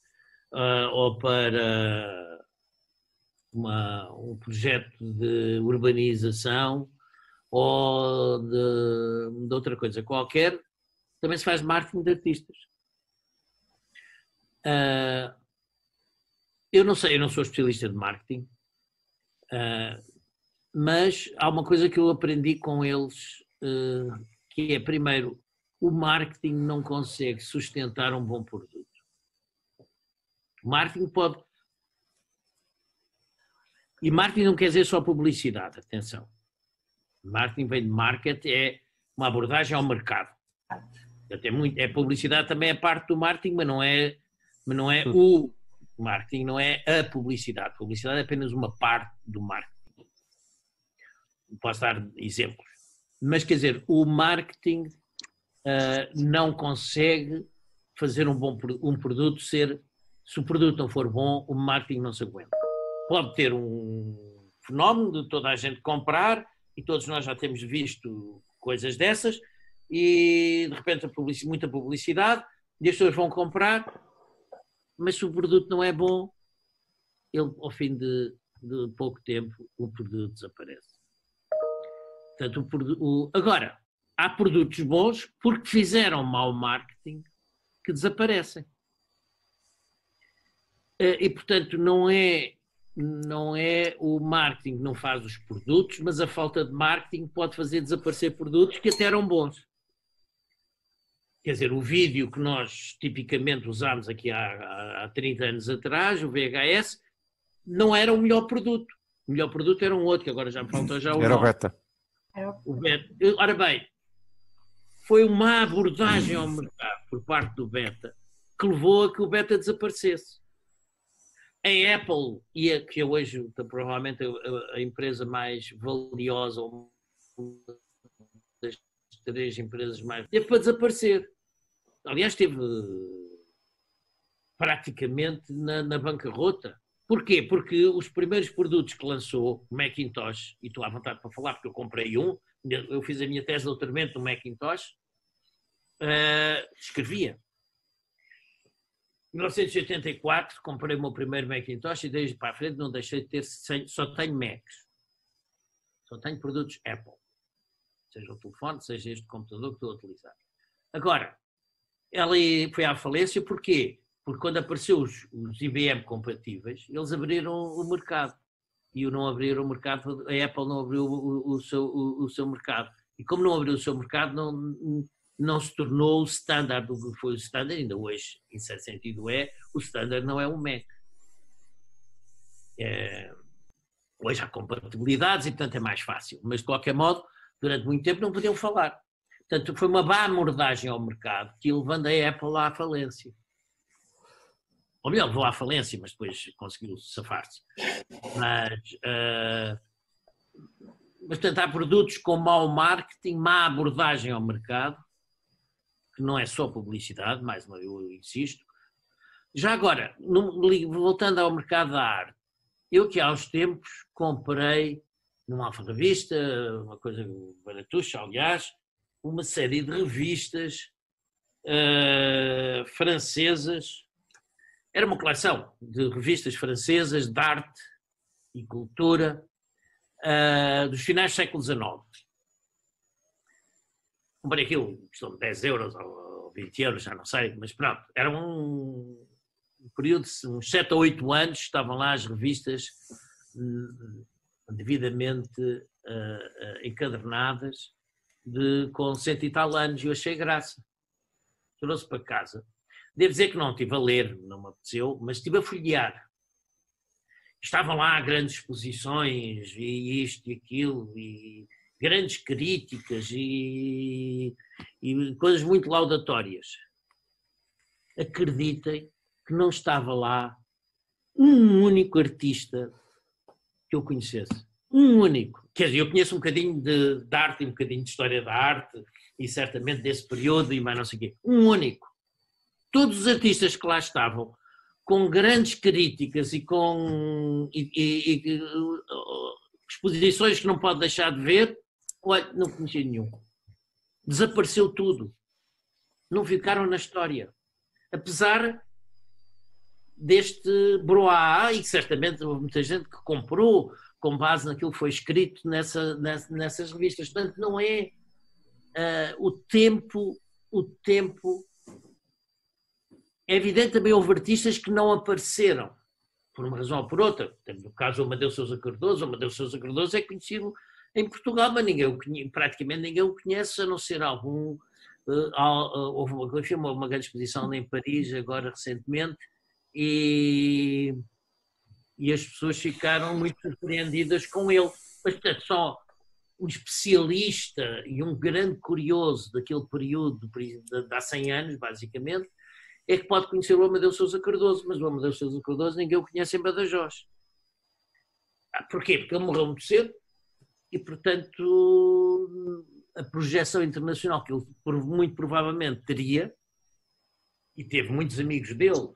ou para um projeto de urbanização ou de outra coisa qualquer, também se faz marketing de artistas. Eu não sei, eu não sou especialista de marketing, mas há uma coisa que eu aprendi com eles, que é, primeiro, o marketing não consegue sustentar um bom produto. O marketing pode... E marketing não quer dizer só publicidade, atenção. Marketing vem de market, é uma abordagem ao mercado. Até publicidade também é parte do marketing, mas não é o marketing, não é a publicidade. Publicidade é apenas uma parte do marketing. Posso dar exemplos. Mas, quer dizer, o marketing não consegue fazer um produto ser... Se o produto não for bom, o marketing não se aguenta. Pode ter um fenómeno de toda a gente comprar, e todos nós já temos visto coisas dessas, e de repente muita publicidade, e as pessoas vão comprar, mas se o produto não é bom, ao fim de pouco tempo, o produto desaparece. Portanto, agora, há produtos bons porque fizeram mau marketing que desaparecem. E, portanto, não é o marketing que não faz os produtos, mas a falta de marketing pode fazer desaparecer produtos que até eram bons. Quer dizer, o vídeo que nós tipicamente usámos aqui há 30 anos atrás, o VHS, não era o melhor produto. O melhor produto era um outro, que agora já me faltou já o nome. Era o Beta. O Beta. Ora bem, foi uma abordagem ao mercado por parte do Beta que levou a que o Beta desaparecesse. A Apple, que é hoje provavelmente a empresa mais valiosa, uma das 3 empresas mais... teve para desaparecer. Aliás, esteve praticamente na bancarrota. Porquê? Porque os primeiros produtos que lançou, o Macintosh, e estou à vontade para falar porque eu comprei eu fiz a minha tese de doutoramento no Macintosh, escrevia. Em 1984 comprei o meu primeiro Macintosh e desde para a frente não deixei de ter, só tenho Macs. Só tenho produtos Apple. Seja o telefone, seja este computador que estou a utilizar. Agora, ela foi à falência porquê? Porque quando apareceu os IBM compatíveis, eles abriram o mercado. E não abriram o mercado, a Apple não abriu o seu mercado. E como não abriu o seu mercado, não se tornou o standard do que foi o standard, ainda hoje, em certo sentido, o standard não é um Mac. Hoje há compatibilidades e, portanto, é mais fácil. Mas, de qualquer modo, durante muito tempo não podiam falar. Portanto, foi uma má abordagem ao mercado que levando a Apple à falência. Ou melhor, levou à falência, mas depois conseguiu safar-se. Portanto, há produtos com mau marketing, má abordagem ao mercado, que não é só publicidade, mais uma vez eu insisto. Já agora, voltando ao mercado da arte, eu que há uns tempos comprei numa alfarrabista, uma coisa baratuxa, aliás, uma série de revistas francesas. Era uma coleção de revistas francesas de arte e cultura dos finais do século XIX. Comprei aquilo, custou 10 euros ou 20 euros, já não sei, mas pronto, era um período de uns 7 ou 8 anos, estavam lá as revistas devidamente encadernadas, com 100 e tal anos, e eu achei graça. Trouxe para casa. Devo dizer que não estive a ler, não me apeteceu, mas estive a folhear. Estavam lá grandes exposições, e isto e aquilo, e grandes críticas e coisas muito laudatórias. Acreditem que não estava lá um único artista que eu conhecesse. Um único. Quer dizer, eu conheço um bocadinho de arte e um bocadinho de história da arte e certamente desse período e mais não sei o quê. Um único. Todos os artistas que lá estavam, com grandes críticas e com exposições que não pode deixar de ver, olha, não conhecia nenhum. Desapareceu tudo. não ficaram na história. Apesar deste broá, e que certamente houve muita gente que comprou com base naquilo que foi escrito nessas revistas. Portanto, não é o tempo. É evidente também houve artistas que não apareceram, por uma razão ou por outra. No caso do Amadeu Sousa Cardoso, o Amadeu Sousa Cardoso é conhecido em Portugal, mas praticamente ninguém o conhece, a não ser algum. Houve uma grande exposição em Paris, agora recentemente, e as pessoas ficaram muito surpreendidas com ele. Mas, portanto, só um especialista e um grande curioso daquele período, de há 100 anos, basicamente, é que pode conhecer o Amadeu Sousa Cardoso, mas o Amadeu Sousa Cardoso ninguém o conhece em Badajoz. Porquê? Porque ele morreu muito cedo e, portanto, a projeção internacional que ele muito provavelmente teria, e teve muitos amigos dele,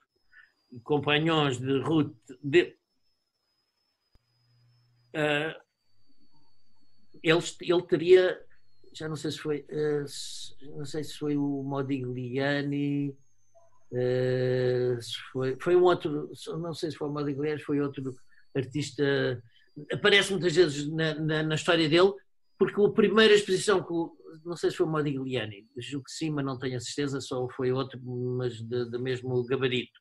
companhões de ruta, ele teria, já não sei se foi o Modigliani, foi um outro, não sei se foi o Modigliani, foi outro artista, aparece muitas vezes na história dele, porque a primeira exposição, não sei se foi o Modigliani, julgo que sim, mas não tenho a certeza, só foi outro, mas do mesmo gabarito.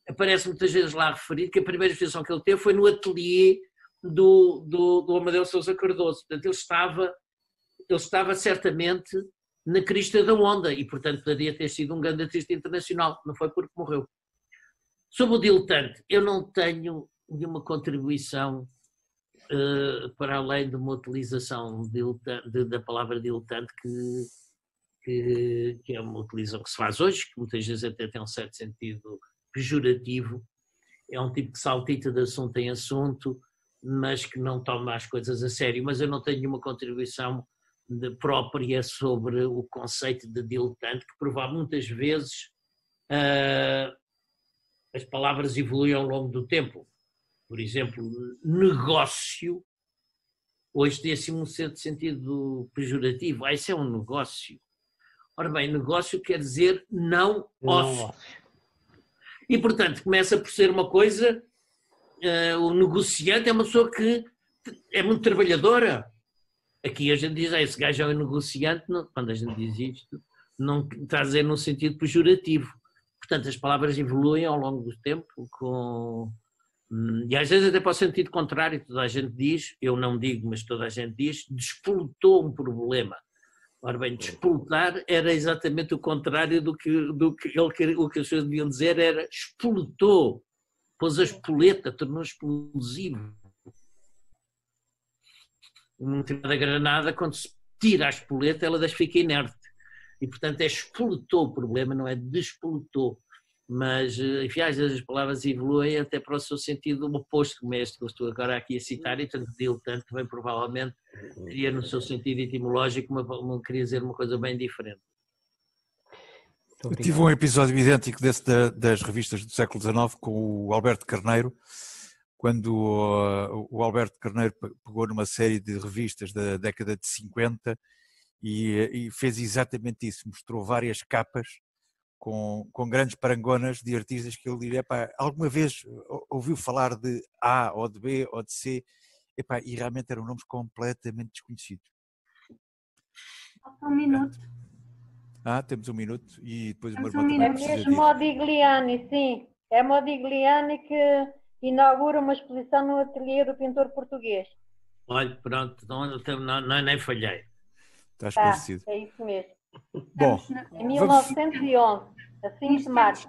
Aparece muitas vezes lá referido que a primeira exposição que ele teve foi no ateliê do Amadeu Sousa Cardoso. Portanto, ele estava certamente na crista da onda e, portanto, poderia ter sido um grande artista internacional. Não foi porque morreu. Sobre o diletante, eu não tenho nenhuma contribuição para além de uma utilização da palavra diletante que é uma utilização que se faz hoje, que muitas vezes até tem um certo sentido pejorativo. É um tipo que saltita de assunto em assunto, mas que não toma as coisas a sério. Mas eu não tenho nenhuma contribuição própria sobre o conceito de diletante, que provavelmente muitas vezes as palavras evoluem ao longo do tempo. Por exemplo, negócio, hoje tem assim um certo sentido pejorativo. Isso é um negócio. Ora bem, negócio quer dizer não ócio. E, portanto, começa por ser uma coisa, o negociante é uma pessoa que é muito trabalhadora. Aqui a gente diz, esse gajo é um negociante, quando a gente diz isto, não está a dizer num sentido pejorativo. Portanto, as palavras evoluem ao longo do tempo, e às vezes até para o sentido contrário, toda a gente diz, eu não digo, mas toda a gente diz, despolutou um problema. Ora bem, despolutar era exatamente o contrário do que as pessoas deviam dizer, era espoletou, pôs a espoleta, tornou explosivo. Uma determinada granada, quando se tira a espoleta, ela fica inerte. E, portanto, é espoletou o problema, não é despoletou. Mas, enfim, às vezes as palavras evoluem até para o seu sentido oposto, como é este que eu estou agora aqui a citar, e tanto diletante também provavelmente teria no seu sentido etimológico, queria dizer uma coisa bem diferente. Eu tive um episódio idêntico desse das revistas do século XIX com o Alberto Carneiro, quando o Alberto Carneiro pegou numa série de revistas da década de 50 e fez exatamente isso, mostrou várias capas com grandes parangonas de artistas que ele diria, alguma vez ouviu falar de A ou de B ou de C, e realmente eram nomes completamente desconhecidos. Um minuto. Temos um minuto e depois o meu Temos irmão um também É precisa mesmo de ir. Modigliani, sim. É Modigliani que inaugura uma exposição no ateliê do pintor português. Olha, pronto, não nem falhei. Está esclarecido. É isso mesmo. Bom, Em 1911, assim de março.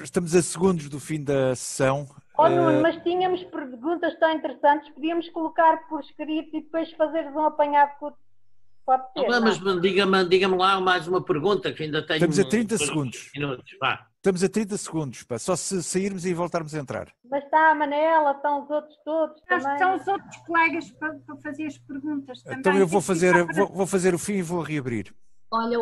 estamos a segundos do fim da sessão. Nuno, mas tínhamos perguntas tão interessantes, podíamos colocar por escrito e depois fazer um apanhado curto. Pode ser. Mas diga-me lá mais uma pergunta que ainda tenho. Estamos a 30 segundos. Minutos, vá. Estamos a 30 segundos, só se sairmos e voltarmos a entrar. Mas está a Manela, estão os outros todos também. Estão os outros colegas para fazer as perguntas também. Então eu vou fazer o fim e vou reabrir. Olha,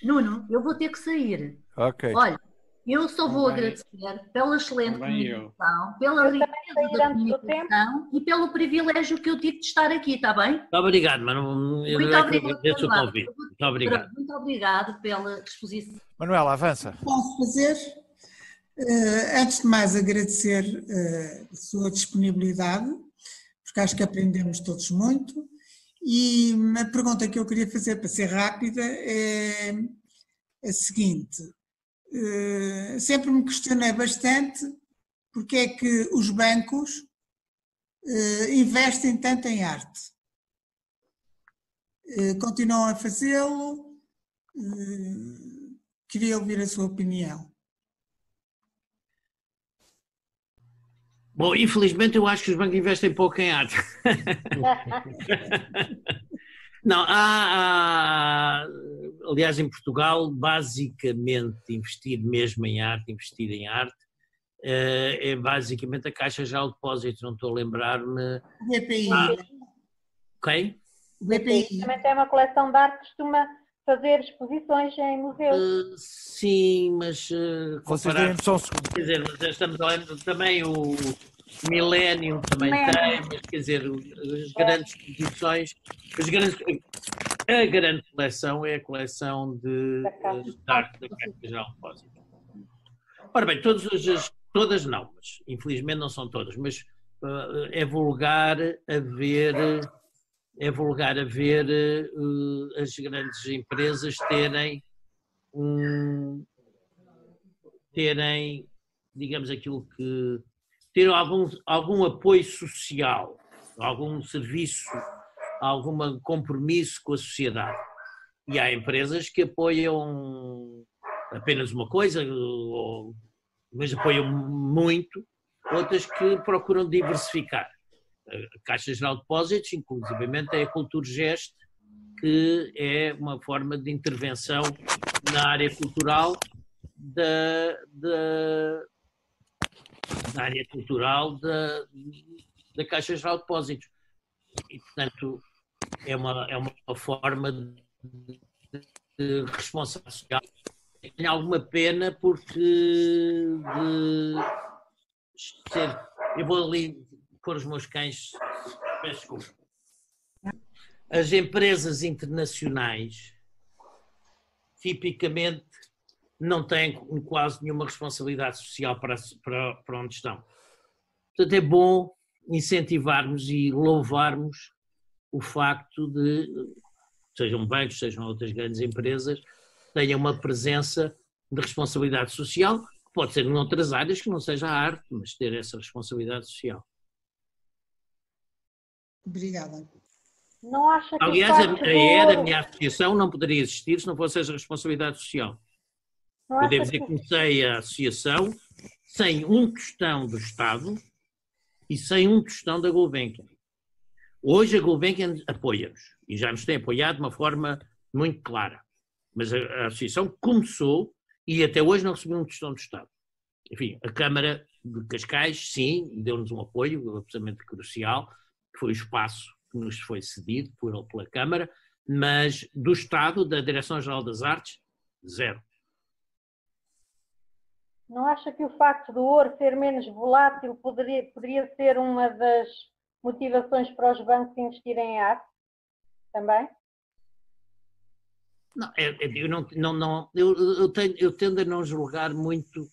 Nuno, eu vou ter que sair. Ok. Olha, Eu só vou agradecer pela excelente comunicação, pela riqueza da comunicação e pelo privilégio que eu tive de estar aqui, está bem? Muito obrigado, mano. Muito obrigado, Muito obrigado. Muito obrigado pela exposição. Manuela, avança. Posso fazer? Antes de mais, agradecer a sua disponibilidade, porque acho que aprendemos todos muito. E a pergunta que eu queria fazer, para ser rápida, é a seguinte. Sempre me questionei bastante porque é que os bancos investem tanto em arte. Continuam a fazê-lo. Queria ouvir a sua opinião. Bom, infelizmente eu acho que os bancos investem pouco em arte. Não, aliás, em Portugal, basicamente, investir mesmo em arte, investir em arte, é basicamente a Caixa Geral de Depósitos, não estou a lembrar-me. O BPI. Ok? O BPI. Também tem uma coleção de arte que costuma fazer exposições em museus. Sim, mas... Vocês deem-me só um segundo. Quer dizer, mas estamos olhando também o Millennium também tem, mas quer dizer, as grandes exposições, a grande coleção é a coleção de arte da Caixa Geral de Depósitos. Ora bem, todas não, mas infelizmente não são todas, mas é vulgar a ver as grandes empresas terem, digamos, aquilo que ter algum apoio social, algum serviço, algum compromisso com a sociedade. E há empresas que apoiam apenas uma coisa, mas apoiam muito, outras que procuram diversificar. A Caixa Geral de Depósitos, inclusivamente, é a Culturgest, que é uma forma de intervenção na área cultural da Caixa Geral de Depósitos. E, portanto, é uma forma de responsabilidade social. Tenho alguma pena porque eu vou ali pôr os meus cães, peço desculpa. As empresas internacionais tipicamente não têm quase nenhuma responsabilidade social para onde estão. Portanto, é bom incentivarmos e louvarmos o facto de, sejam bancos, sejam outras grandes empresas, tenham uma presença de responsabilidade social, que pode ser em outras áreas que não seja a arte, mas ter essa responsabilidade social. Obrigada. Não acha que aliás, a minha associação não poderia existir se não fosse essa responsabilidade social. Eu devo dizer que comecei a associação sem um tostão do Estado e sem um tostão da Gulbenkian. Hoje a Gulbenkian apoia-nos e já nos tem apoiado de uma forma muito clara. Mas a associação começou e até hoje não recebeu um tostão do Estado. Enfim, a Câmara de Cascais, sim, deu-nos um apoio absolutamente crucial, que foi o espaço que nos foi cedido pela Câmara, mas do Estado, da Direção-Geral das Artes, zero. Não acha que o facto do ouro ser menos volátil poderia ser uma das motivações para os bancos investirem em arte também? Não, eu tendo a não julgar muito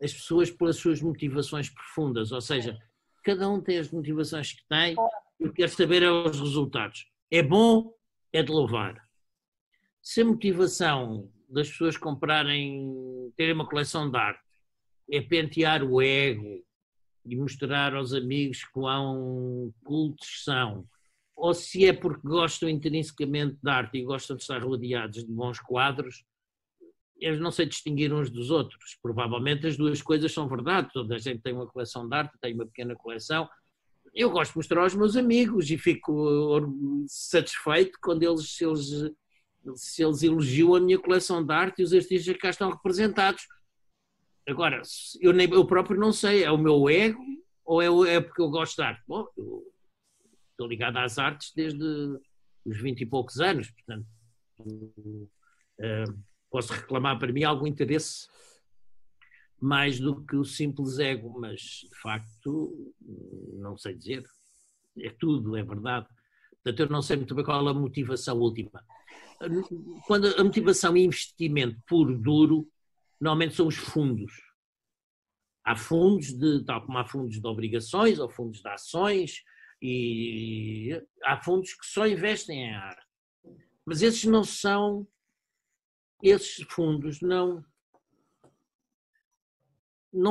as pessoas pelas suas motivações profundas, ou seja, cada um tem as motivações que tem e quer saber os resultados. É bom, é de louvar. Se a motivação das pessoas terem uma coleção de arte, é pentear o ego e mostrar aos amigos quão cultos são, ou se é porque gostam intrinsecamente de arte e gostam de estar rodeados de bons quadros, eu não sei distinguir uns dos outros. Provavelmente as duas coisas são verdade. Toda a gente tem uma coleção de arte, tem uma pequena coleção. Eu gosto de mostrar aos meus amigos e fico satisfeito quando se eles elogiam a minha coleção de arte e os artistas que cá estão representados. Agora, eu próprio não sei, é o meu ego ou é porque eu gosto de arte? Bom, eu estou ligado às artes desde os 20 e poucos anos, portanto, posso reclamar para mim algum interesse mais do que o simples ego, mas de facto não sei dizer, é tudo, é verdade. Portanto, eu não sei muito bem qual é a motivação última. Quando a motivação e investimento puro, duro, normalmente são os fundos. Há fundos, tal como há fundos de obrigações ou fundos de ações, e há fundos que só investem em arte. Mas esses fundos não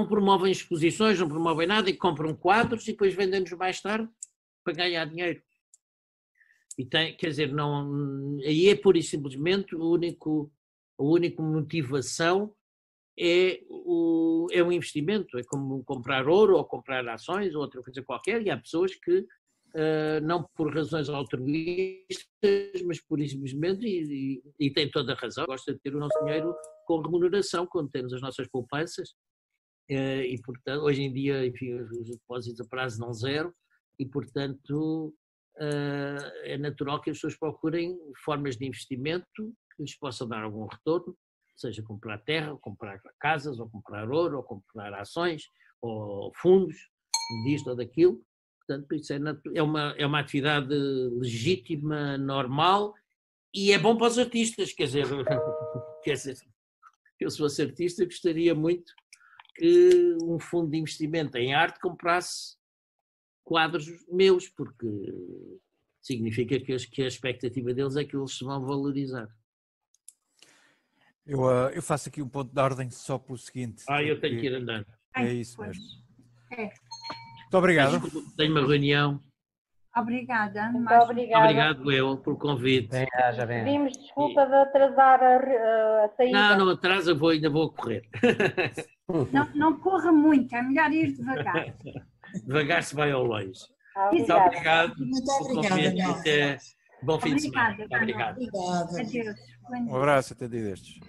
promovem exposições, não promovem nada, e compram quadros e depois vendem-nos mais tarde para ganhar dinheiro. E quer dizer, aí é pura e simplesmente a única motivação é um investimento, é como comprar ouro ou comprar ações ou outra coisa qualquer, e há pessoas que, não por razões altruístas, mas pura e simplesmente, e têm toda a razão, gosta de ter o nosso dinheiro com remuneração, quando temos as nossas poupanças, e portanto, hoje em dia, enfim, os depósitos a prazo não zero, e portanto é natural que as pessoas procurem formas de investimento que lhes possam dar algum retorno, seja comprar terra, ou comprar casas, ou comprar ouro, ou comprar ações, ou fundos, disto ou daquilo. Portanto, isso é uma atividade legítima, normal, e é bom para os artistas, quer dizer, eu se fosse artista gostaria muito que um fundo de investimento em arte comprasse quadros meus, porque significa que a expectativa deles é que eles se vão valorizar. Eu faço aqui um ponto de ordem só pelo seguinte. Eu tenho que ir andando. É isso mesmo. É. Muito obrigado. Tenho uma reunião. Obrigada. Muito obrigada. Obrigado eu pelo convite. Pedimos desculpa de atrasar a saída. Não atrasa, ainda vou correr. Não corra muito, é melhor ir devagar. Devagar se vai ao longe. Muito obrigado. Muito obrigada. Bom fim de semana. Obrigada. Obrigada. Adeus. Um abraço, até dia destes.